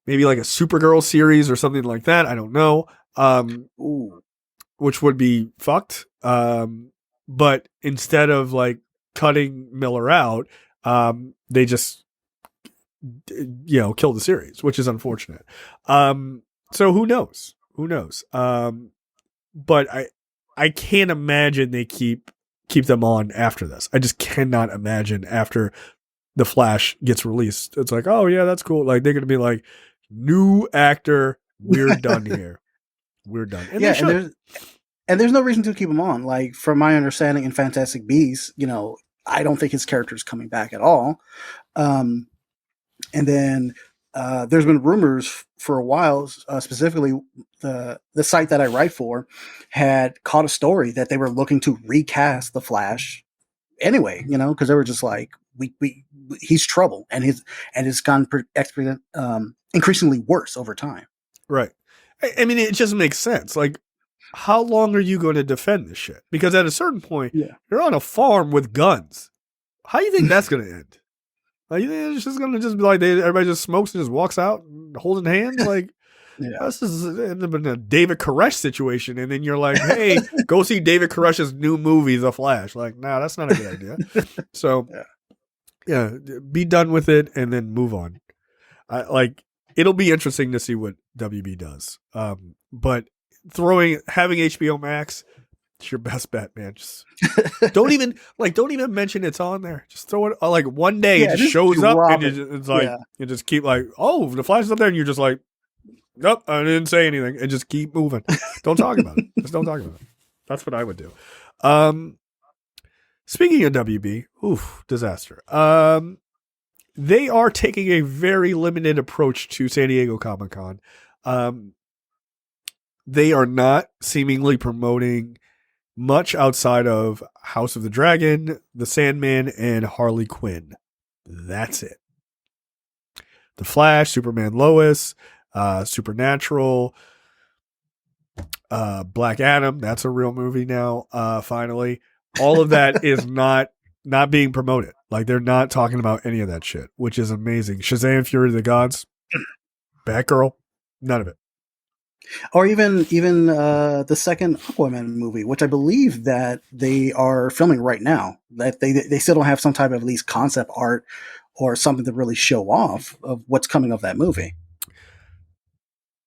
maybe like a Supergirl series or something like that. I don't know. Which would be fucked. But instead of like cutting Miller out, they just, kill the series, which is unfortunate. So who knows? But I can't imagine they keep them on after this. I just cannot imagine after the Flash gets released. It's like, oh yeah, that's cool. Like, they're going to be like, new actor, we're done here. We're done. And there's no reason to keep him on. Like, from my understanding in Fantastic Beasts, I don't think his character is coming back at all. And then there's been rumors for a while, specifically the site that I write for had caught a story that they were looking to recast the Flash anyway, because they were just like, he's trouble, and it's gone increasingly worse over time. Right. I mean, it just makes sense. Like, how long are you going to defend this shit? Because at a certain point, you're on a farm with guns. How do you think that's going to end? Like, you think it's just going to be like everybody just smokes and just walks out holding hands? Like, this is a David Koresh situation. And then you're like, hey, go see David Koresh's new movie, The Flash. Like, nah, that's not a good idea. So, be done with it and then move on. It'll be interesting to see what WB does. But having HBO Max, it's your best bet, man. Just don't even mention it's on there. Just throw it like one day it just shows up and it's like you just keep like, oh, the Flash is up there, and you're just like, nope, I didn't say anything, and just keep moving. Don't talk about it. Just don't talk about it. That's what I would do. Speaking of WB, disaster. They are taking a very limited approach to San Diego Comic-Con. They are not seemingly promoting much outside of House of the Dragon, The Sandman, and Harley Quinn. That's it. The Flash, Superman Lois, Supernatural, Black Adam, that's a real movie now, finally. All of that is not being promoted. Like, they're not talking about any of that shit, which is amazing. Shazam, Fury of the Gods, Batgirl, none of it. Or even the second Aquaman movie, which I believe that they are filming right now. That they still don't have some type of at least concept art or something to really show off of what's coming of that movie.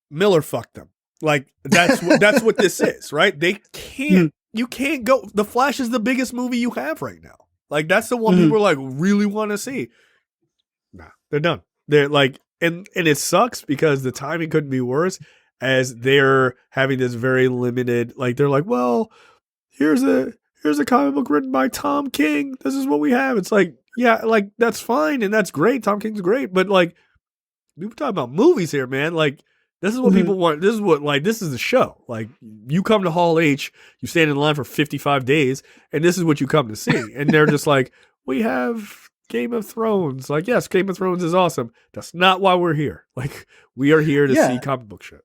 Miller fucked them. Like, that's what this is, right? They can't. You can't go. The Flash is the biggest movie you have right now. Like, that's the one people are like really want to see. Nah, they're done. They're like, and it sucks because the timing couldn't be worse. As they're having this very limited, like, they're like, well, here's a comic book written by Tom King. This is what we have. It's like, yeah, like, that's fine and that's great. Tom King's great, but like, we're talking about movies here, man. Like, this is what people want. This is the show. Like, you come to Hall H, you stand in line for 55 days, and this is what you come to see. And they're just like, we have Game of Thrones. Like, yes, Game of Thrones is awesome. That's not why we're here. Like, we are here to see comic book shit.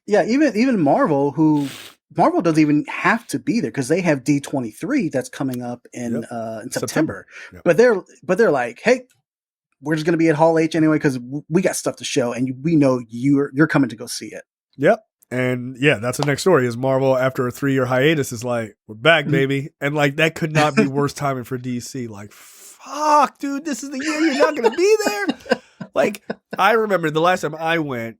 Yeah, even Marvel doesn't even have to be there because they have D23 that's coming up in September. Yep. But they're like, hey, we're just going to be at Hall H anyway because we got stuff to show, and we know you're coming to go see it. Yep. And yeah, that's the next story. Is Marvel after a 3-year hiatus is like, we're back, baby, and like that could not be worse timing for DC. Like, fuck, dude, this is the year you're not gonna be there. Like, I remember the last time I went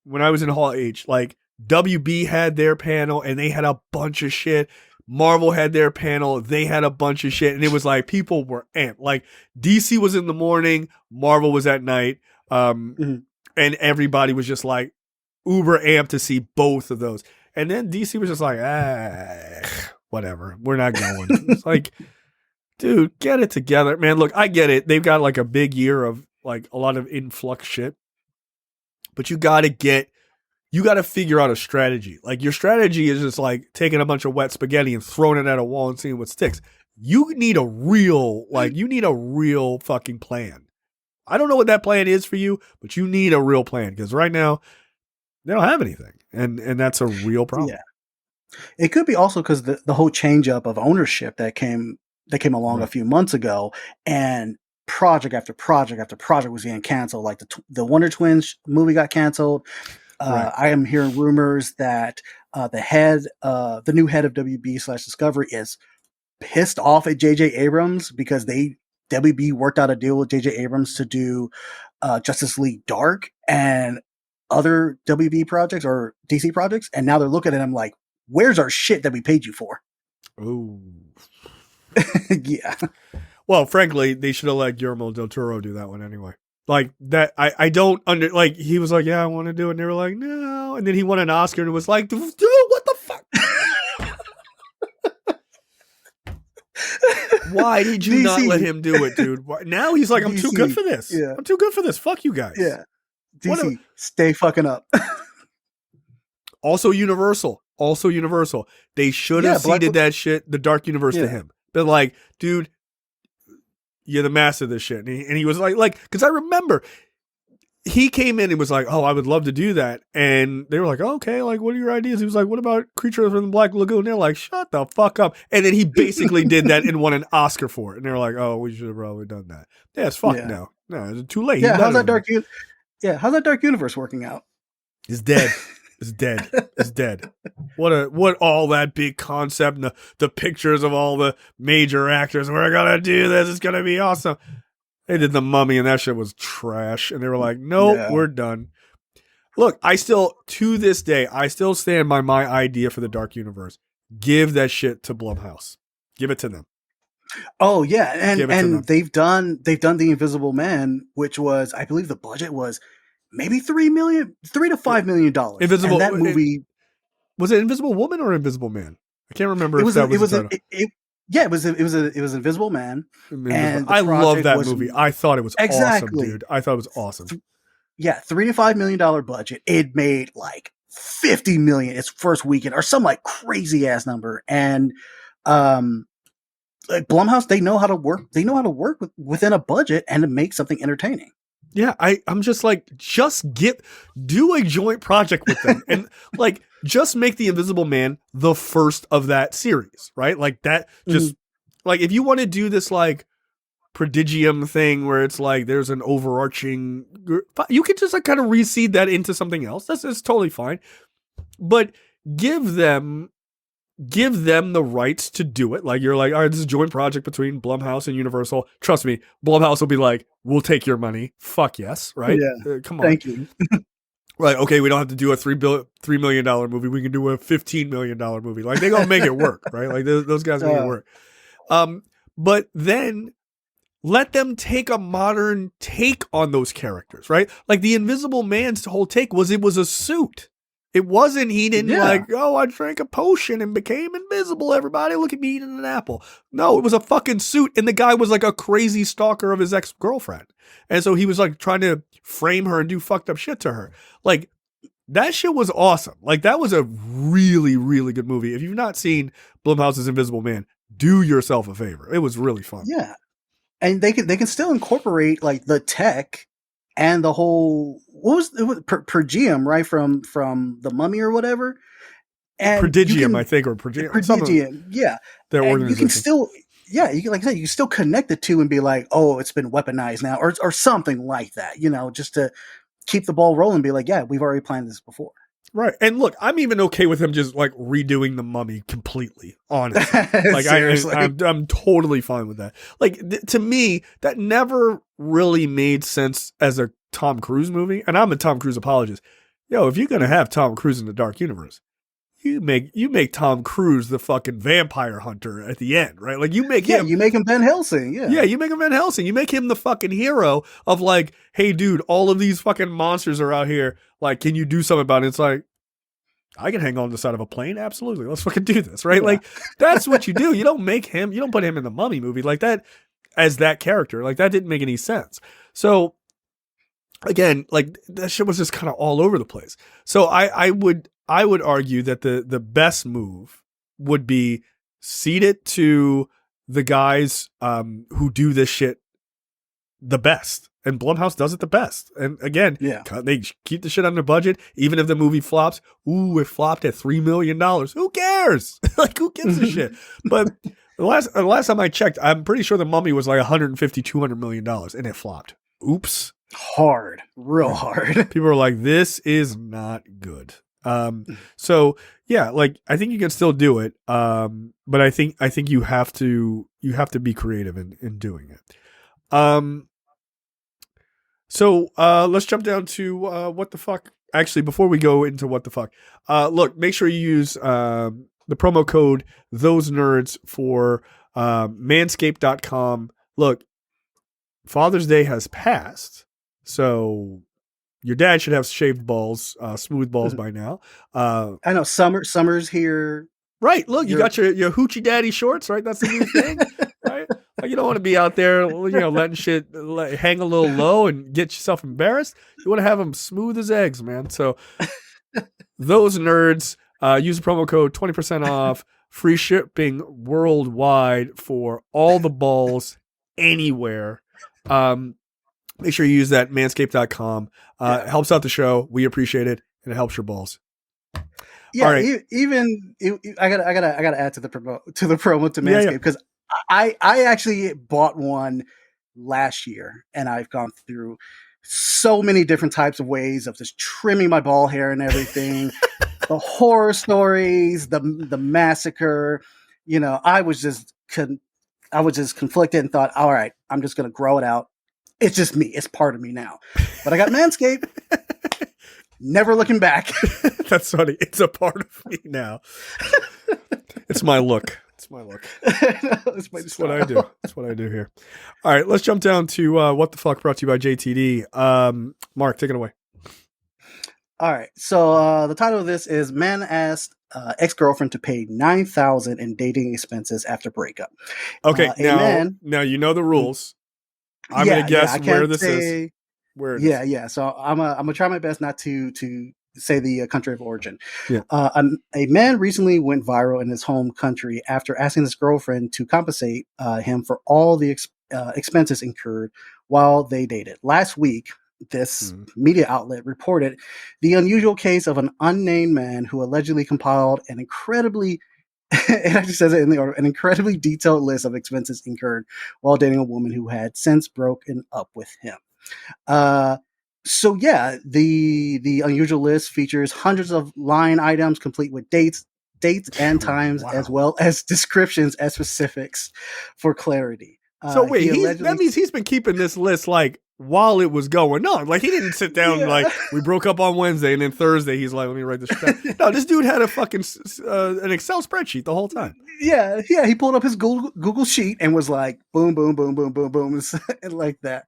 when I was in Hall H. Like, WB had their panel and they had a bunch of shit. Marvel had their panel, they had a bunch of shit, and it was like people were amped. Like DC was in the morning, Marvel was at night, and everybody was just like uber amped to see both of those. And then DC was just like, whatever, we're not going. It's like, dude, get it together, man. Look, I get it. They've got like a big year of like a lot of influx shit, but you got to figure out a strategy. Like your strategy is just like taking a bunch of wet spaghetti and throwing it at a wall and seeing what sticks. You need a real fucking plan. I don't know what that plan is for you, but you need a real plan because right now they don't have anything. And that's a real problem. Yeah. It could be also because the whole change up of ownership that came along a few months ago, and project after project after project was getting canceled. Like the Wonder Twins movie got canceled. I am hearing rumors that the new head of WB/Discovery is pissed off at J.J. Abrams because WB worked out a deal with J.J. Abrams to do Justice League Dark and other WB projects or DC projects, and now they're looking at him like, "Where's our shit that we paid you for?" Oh, yeah. Well, frankly, they should have let Guillermo del Toro do that one anyway. Like that, I don't like. He was like, "Yeah, I want to do it," and they were like, "No," and then he won an Oscar and it was like, "Dude, what the fuck? Why did you not let him do it, dude? Now he's like, I'm DC, too good for this. Yeah. I'm too good for this. Fuck you guys." Yeah. DC, stay fucking up. Also Universal. They should have ceded that shit, the Dark Universe, to him. But like, dude, you're the master of this shit. And he was like, because I remember he came in and was like, "Oh, I would love to do that." And they were like, "Oh, okay, like, what are your ideas?" He was like, "What about Creature from the Black Lagoon?" They're like, "Shut the fuck up." And then he basically did that and won an Oscar for it. And they were like, "Oh, we should have probably done that." Yeah, it's fucked now. No, it's too late. Yeah, how's that Dark Universe working out? It's dead. It's dead. It's dead. What all that big concept and the pictures of all the major actors. We're gonna do this. It's gonna be awesome. They did The Mummy and that shit was trash. And they were like, "Nope, we're done." Look, to this day, I still stand by my idea for the Dark Universe. Give that shit to Blumhouse. Give it to them. Oh yeah, and they've done The Invisible Man, which was, I believe the budget was maybe $3 to $5 million. Invisible, and that movie was it Invisible Woman or Invisible Man? I can't remember. It was Invisible Man. And I love that movie. I thought it was awesome, dude. I thought it was awesome. $3 to $5 million budget. It made like $50 million its first weekend, or some like crazy ass number. And like Blumhouse, they know how to work. They know how to work within a budget and to make something entertaining. Yeah, I'm just like, do a joint project with them and like just make The Invisible Man the first of that series, right? Like that, just like if you want to do this like prodigium thing where it's like there's an overarching, you could just like kind of reseed that into something else. That's totally fine, but give them the rights to do it. Like you're like, all right, this is a joint project between Blumhouse and Universal. Trust me, Blumhouse will be like, we'll take your money. Fuck yes, right? Yeah, come on. Thank you. Like, okay, we don't have to do a $3 million movie. We can do a $15 million movie. Like they're gonna make it work, right? Like those guys make it work. But then let them take a modern take on those characters, right? Like the Invisible Man's whole take was it was a suit. It wasn't, he didn't like, "Oh, I drank a potion and became invisible. Everybody, look at me eating an apple." No, it was a fucking suit. And the guy was like a crazy stalker of his ex-girlfriend. And so he was like trying to frame her and do fucked up shit to her. Like that shit was awesome. Like that was a really, really good movie. If you've not seen Blumhouse's Invisible Man, do yourself a favor. It was really fun. Yeah. And they can still incorporate like the tech and the whole, it was Pergium, right? From The Mummy or whatever. And Prodigium, I think, or Prodigium, yeah. Their and organization. You can still, you can, like I said, you can still connect the two and be like, "Oh, it's been weaponized now," or something like that, just to keep the ball rolling. Be like, "Yeah, we've already planned this before." Right. And look, I'm even okay with him just like redoing the Mummy completely, honestly. Like I'm totally fine with that. Like to me, that never really made sense as a Tom Cruise movie. And I'm a Tom Cruise apologist. Yo, if you're going to have Tom Cruise in the Dark Universe, you make Tom Cruise the fucking vampire hunter at the end, right? Like you make him Van Helsing. Yeah, you make him Van Helsing. You make him the fucking hero of like, hey, dude, all of these fucking monsters are out here. Like, can you do something about it? It's like, I can hang on the side of a plane. Absolutely. Let's fucking do this, right? Yeah. Like, that's what you do. You don't put him in the Mummy movie like that as that character. Like, that didn't make any sense. So, again, like, that shit was just kind of all over the place. So, I would argue that the best move would be cede it to the guys who do this shit the best. And Blumhouse does it the best. And again, they keep the shit under budget. Even if the movie flops, it flopped at $3 million. Who cares? Like, who gives a shit? But the last time I checked, I'm pretty sure the Mummy was like $150, $200 million, and it flopped. Oops. Real hard. People were like, this is not good. So yeah, like I think you can still do it. But I think you have to be creative in doing it. So let's jump down to what the fuck. Actually, before we go into what the fuck, look, make sure you use the promo code Those Nerds for manscaped.com. Look, Father's Day has passed, so your dad should have shaved balls, smooth balls by now. I know summer's here. Right. Look, you got your hoochie daddy shorts, right? That's the new thing, right? Like, you don't want to be out there, letting shit hang a little low and get yourself embarrassed. You want to have them smooth as eggs, man. So Those Nerds, use the promo code 20% off, free shipping worldwide for all the balls anywhere. Make sure you use that manscaped.com. It helps out the show. We appreciate it, and it helps your balls. Yeah, right. I gotta add to the promo to Manscaped because I actually bought one last year, and I've gone through so many different types of ways of just trimming my ball hair and everything. The horror stories, the massacre. I was just conflicted and thought, all right, I'm just gonna grow it out. It's just me. It's part of me now. But I got Manscaped. Never looking back. That's funny. It's a part of me now. It's my look. It's what I do. It's what I do here. All right, let's jump down to What the Fuck, brought to you by JTD. Mark, take it away. All right. So the title of this is Man Asked Ex-Girlfriend to Pay $9,000 in Dating Expenses After Breakup. Okay, now you know the rules. I'm going to guess where this is. Where it is. Yeah. So I'm gonna try my best not to say the country of origin. Yeah. A man recently went viral in his home country after asking his girlfriend to compensate him for all the expenses incurred while they dated. Last week, this media outlet reported the unusual case of an unnamed man who allegedly compiled an incredibly it actually says it in the order, an incredibly detailed list of expenses incurred while dating a woman who had since broken up with him. So yeah, the unusual list features hundreds of line items complete with dates and times, as well as descriptions and specifics for clarity. So wait, that means he's been keeping this list like while it was going on. Like he didn't sit down and like, we broke up on Wednesday and then Thursday he's like, let me write this shit down. No, this dude had a fucking an Excel spreadsheet the whole time. Yeah. He pulled up his Google sheet and was like, boom, boom, boom, boom, boom, boom, and like that.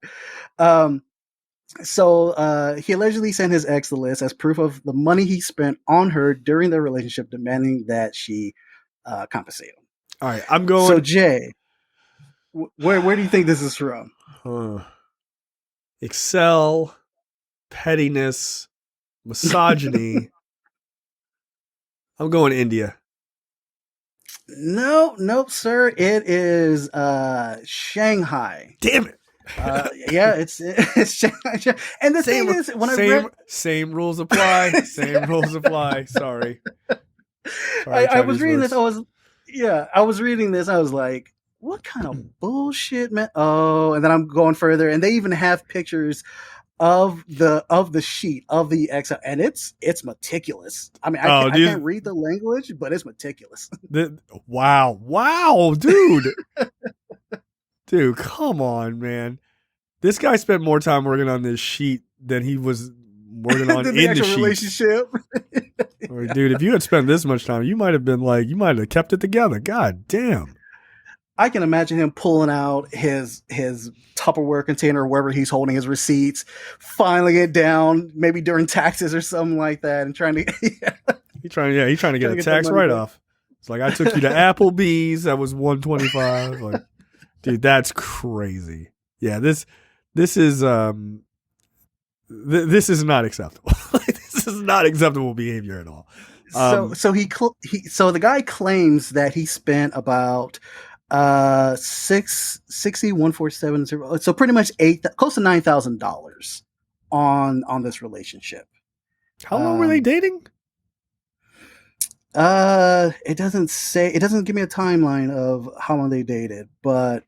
So he allegedly sent his ex the list as proof of the money he spent on her during their relationship, demanding that she compensate him. All right, I'm going. So Jay, where do you think this is from? Excel, pettiness, misogyny. I'm going India. Nope, sir. It is Shanghai. Damn it. Yeah, it's Shanghai. And the thing is, when same rules apply. Same rules apply. Sorry. I was reading this. I was reading this. I was like, what kind of bullshit, man? Oh, and then I'm going further, and they even have pictures of the sheet of the Excel, and it's meticulous. I mean, I can't read the language, but it's meticulous. Wow, dude. Dude, come on, man. This guy spent more time working on this sheet than he was working on in the sheet. Relationship. Dude, if you had spent this much time, you might have kept it together. God damn. I can imagine him pulling out his Tupperware container, wherever he's holding his receipts, filing it down, maybe during taxes or something like that, and trying to. He's trying to get a tax write-off. It's like, I took you to Applebee's. That was $125. Like, dude, that's crazy. Yeah, this is this is not acceptable. This is not acceptable behavior at all. So the guy claims that he spent about 147. So pretty much close to $9,000 on this relationship. How long were they dating? It doesn't say. It doesn't give me a timeline of how long they dated, but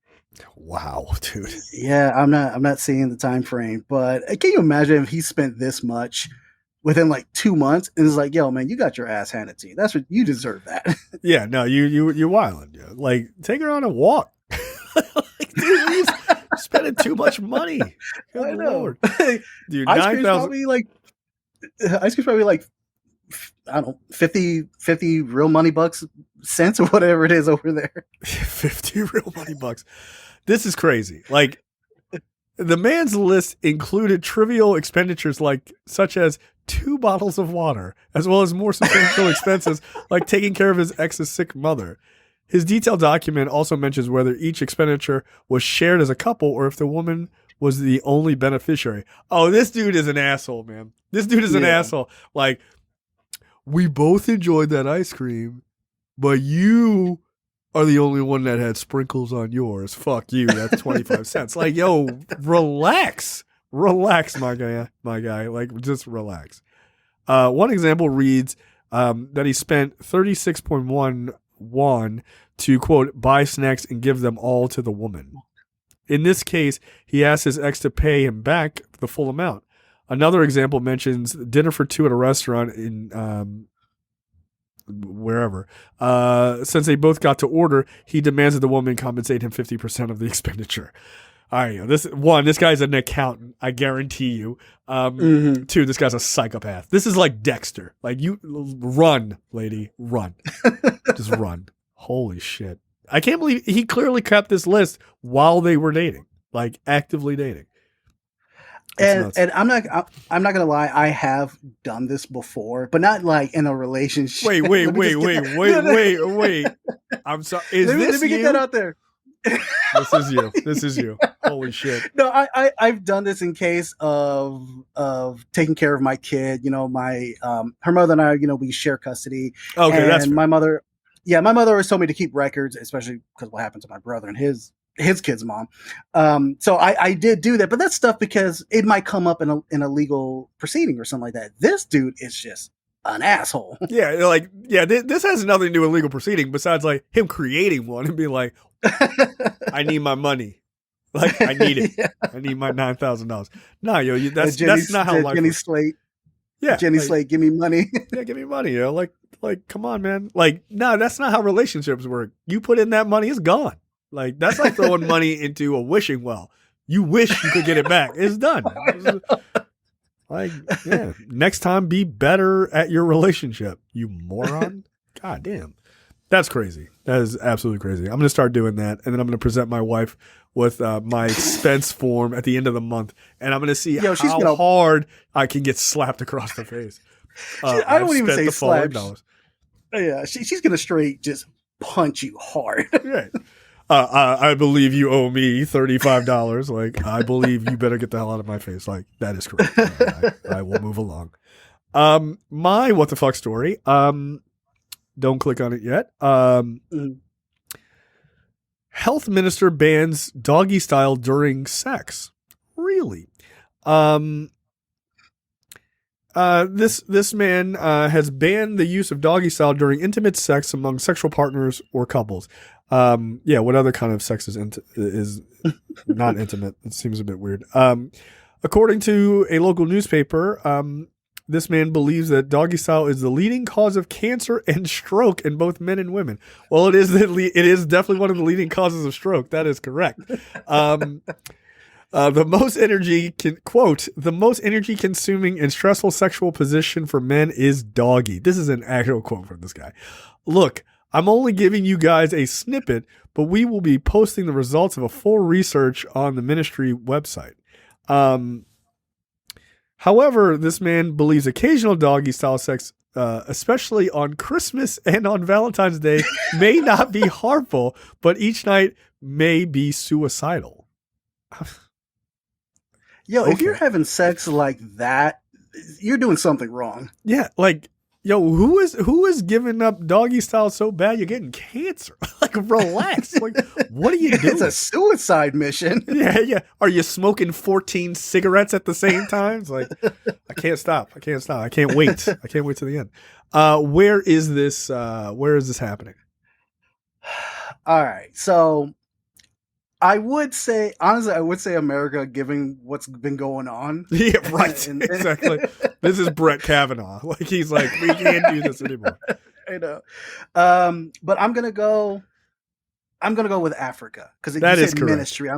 wow, dude. Yeah, I'm not seeing the time frame, but can you imagine if he spent this much within like 2 months and it's like, yo, man, you got your ass handed to you. That's what you deserve that. Yeah, no, you're wilding. Yeah. Like, take her on a walk. Like, dude, you're spending too much money. Good I know. Lord. Dude, ice cream's probably like I don't know, 50 real money bucks cents or whatever it is over there. 50 real money bucks. This is crazy. Like, the man's list included trivial expenditures such as 2 bottles of water, as well as more substantial expenses like taking care of his ex's sick mother. His detailed document also mentions whether each expenditure was shared as a couple or if the woman was the only beneficiary. Oh, this dude is an asshole, man. This dude is an asshole. Like, we both enjoyed that ice cream, but you are the only one that had sprinkles on yours. Fuck you. That's 25 cents. Like, yo, relax. Relax, my guy. Like, just relax. One example reads that he spent 36.1 won to, quote, buy snacks and give them all to the woman. In this case, he asked his ex to pay him back the full amount. Another example mentions dinner for 2 at a restaurant in wherever. Since they both got to order, he demands that the woman compensate him 50% of the expenditure. All right, this guy's an accountant. I guarantee you. 2, this guy's a psychopath. This is like Dexter. Like, you run, lady, run, just run. Holy shit! I can't believe he clearly kept this list while they were dating, like actively dating. And I'm not gonna lie, I have done this before, but not like in a relationship. Wait. I'm sorry. Let me get that out there. This is you. Holy shit. No, I've done this in case of taking care of my kid. You know, my her mother and I, you know, we share custody. Okay, and that's fair. my mother. Yeah, my mother always told me to keep records, especially because what happened to my brother and his kid's mom. So I did do that, but that's stuff because it might come up in a legal proceeding or something like that. This dude is just an asshole. Yeah, like, yeah, this has nothing to do with legal proceeding besides like him creating one and being like, I need my money. Like, I need it. Yeah. I need my $9,000. No, yo, that's not how life Jenny works. Slate. Yeah, Jenny Slate, give me money. Yeah, give me money. Yo, like, come on, man. Like, no, that's not how relationships work. You put in that money, it's gone. Like, that's like throwing money into a wishing well. You wish you could get it back. It's done. Like, yeah. Next time, be better at your relationship, you moron. God damn. That's crazy. That is absolutely crazy. I'm going to start doing that, and then I'm going to present my wife with my expense form at the end of the month, and I'm going to see how hard I can get slapped across the face. I don't even say slap. Yeah, she's going to straight just punch you hard. Right. I believe you owe me $35. Like, I believe you better get the hell out of my face. Like, that is correct. I will move along. My what the fuck story. Don't click on it yet. Health minister bans doggy style during sex. Really? This man has banned the use of doggy style during intimate sex among sexual partners or couples. What other kind of sex is not intimate? It seems a bit weird. According to a local newspaper, this man believes that doggy style is the leading cause of cancer and stroke in both men and women. Well, it is definitely one of the leading causes of stroke. That is correct. The most energy consuming and stressful sexual position for men is doggy. This is an actual quote from this guy. Look, I'm only giving you guys a snippet, but we will be posting the results of a full research on the ministry website. However, this man believes occasional doggy style sex, especially on Christmas and on Valentine's Day, may not be harmful, but each night may be suicidal. Yo, if you're having sex like that, you're doing something wrong. Yeah, like, yo, who is giving up doggy style so bad you're getting cancer? Like, relax. Like, what are you doing? It's a suicide mission. Yeah. Are you smoking 14 cigarettes at the same time? It's like, I can't stop. I can't wait. I can't wait to the end. Where is this happening? All right. So I would say America, given what's been going on. Yeah, right. Exactly. This is Brett Kavanaugh. Like, he's like, we can't do this anymore. I know. But I'm gonna go with Africa because that is correct. Ministry.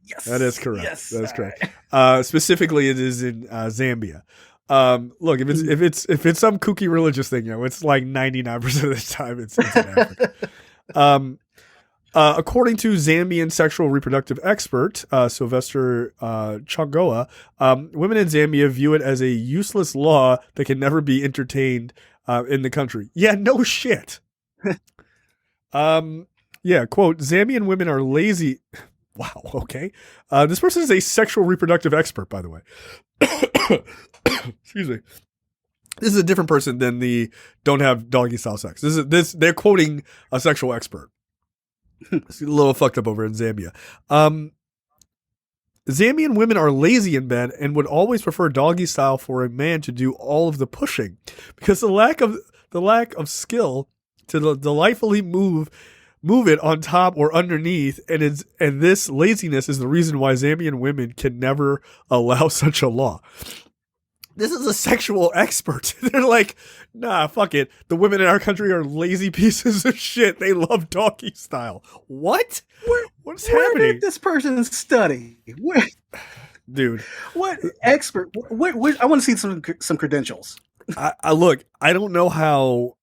Yes, that is correct. Yes, that is correct. Right. Specifically, it is in Zambia. Look, if it's some kooky religious thing, it's like 99% of the time it's in Africa. According to Zambian sexual reproductive expert Sylvester Chongoa, women in Zambia view it as a useless law that can never be entertained in the country. Yeah, no shit. Yeah, quote, Zambian women are lazy. Wow, okay. This person is a sexual reproductive expert, by the way. Excuse me. This is a different person than the don't have doggy style sex. They're quoting a sexual expert. It's a little fucked up over in Zambia. Zambian women are lazy in bed and would always prefer doggy style for a man to do all of the pushing because the lack of skill to delightfully move it on top or underneath, and this laziness is the reason why Zambian women can never allow such a law. This is a sexual expert. They're like, nah, fuck it. The women in our country are lazy pieces of shit. They love doggy style. What? What's happening? Where did this person study? Dude. What expert? I want to see some credentials. I look, I don't know how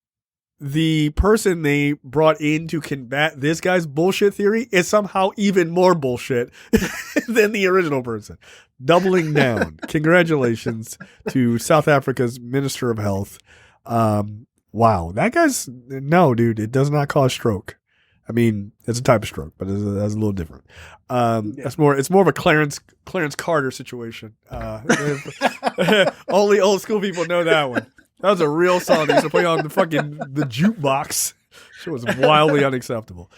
the person they brought in to combat this guy's bullshit theory is somehow even more bullshit than the original person. Doubling down. Congratulations to South Africa's Minister of Health. Wow. That guy's, no, dude, it does not cause stroke. I mean, it's a type of stroke, but it's a little different. It's more of a Clarence Carter situation. Only old school people know that one. That was a real song they used to play on the jukebox. It was wildly unacceptable.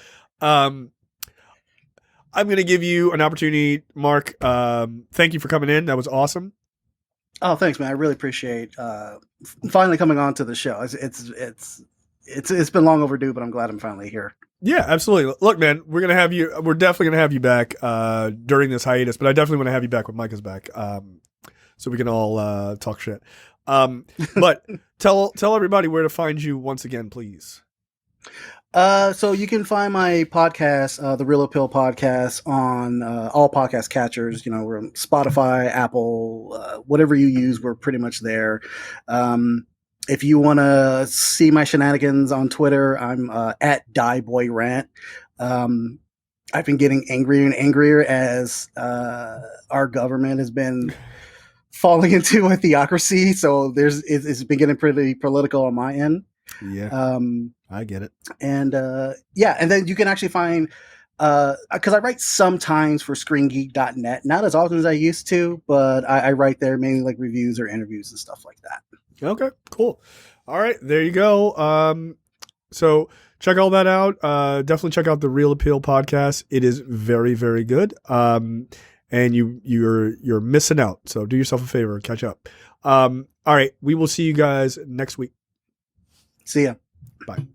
I'm going to give you an opportunity, Mark. Thank you for coming in. That was awesome. Oh, thanks, man. I really appreciate finally coming on to the show. It's been long overdue, but I'm glad I'm finally here. Yeah, absolutely. Look, man, we're definitely going to have you back during this hiatus, but I definitely want to have you back when Micah's back, so we can all talk shit. But tell everybody where to find you once again, please. So you can find my podcast, the Real Appeal Podcast, on all podcast catchers. We're on Spotify, Apple, whatever you use, we're pretty much there. If you want to see my shenanigans on Twitter, I'm at DieBoyRant. I've been getting angrier and angrier as our government has been falling into a theocracy. So it's been getting pretty political on my end. Yeah, I get it. And and then you can actually find, because I write sometimes for ScreenGeek.net, not as often as I used to, but I write there mainly like reviews or interviews and stuff like that. Okay, cool. All right, there you go. So check all that out. Definitely check out the Real Appeal podcast. It is very, very good. And you're missing out. So do yourself a favor and catch up. All right, we will see you guys next week. See ya. Bye.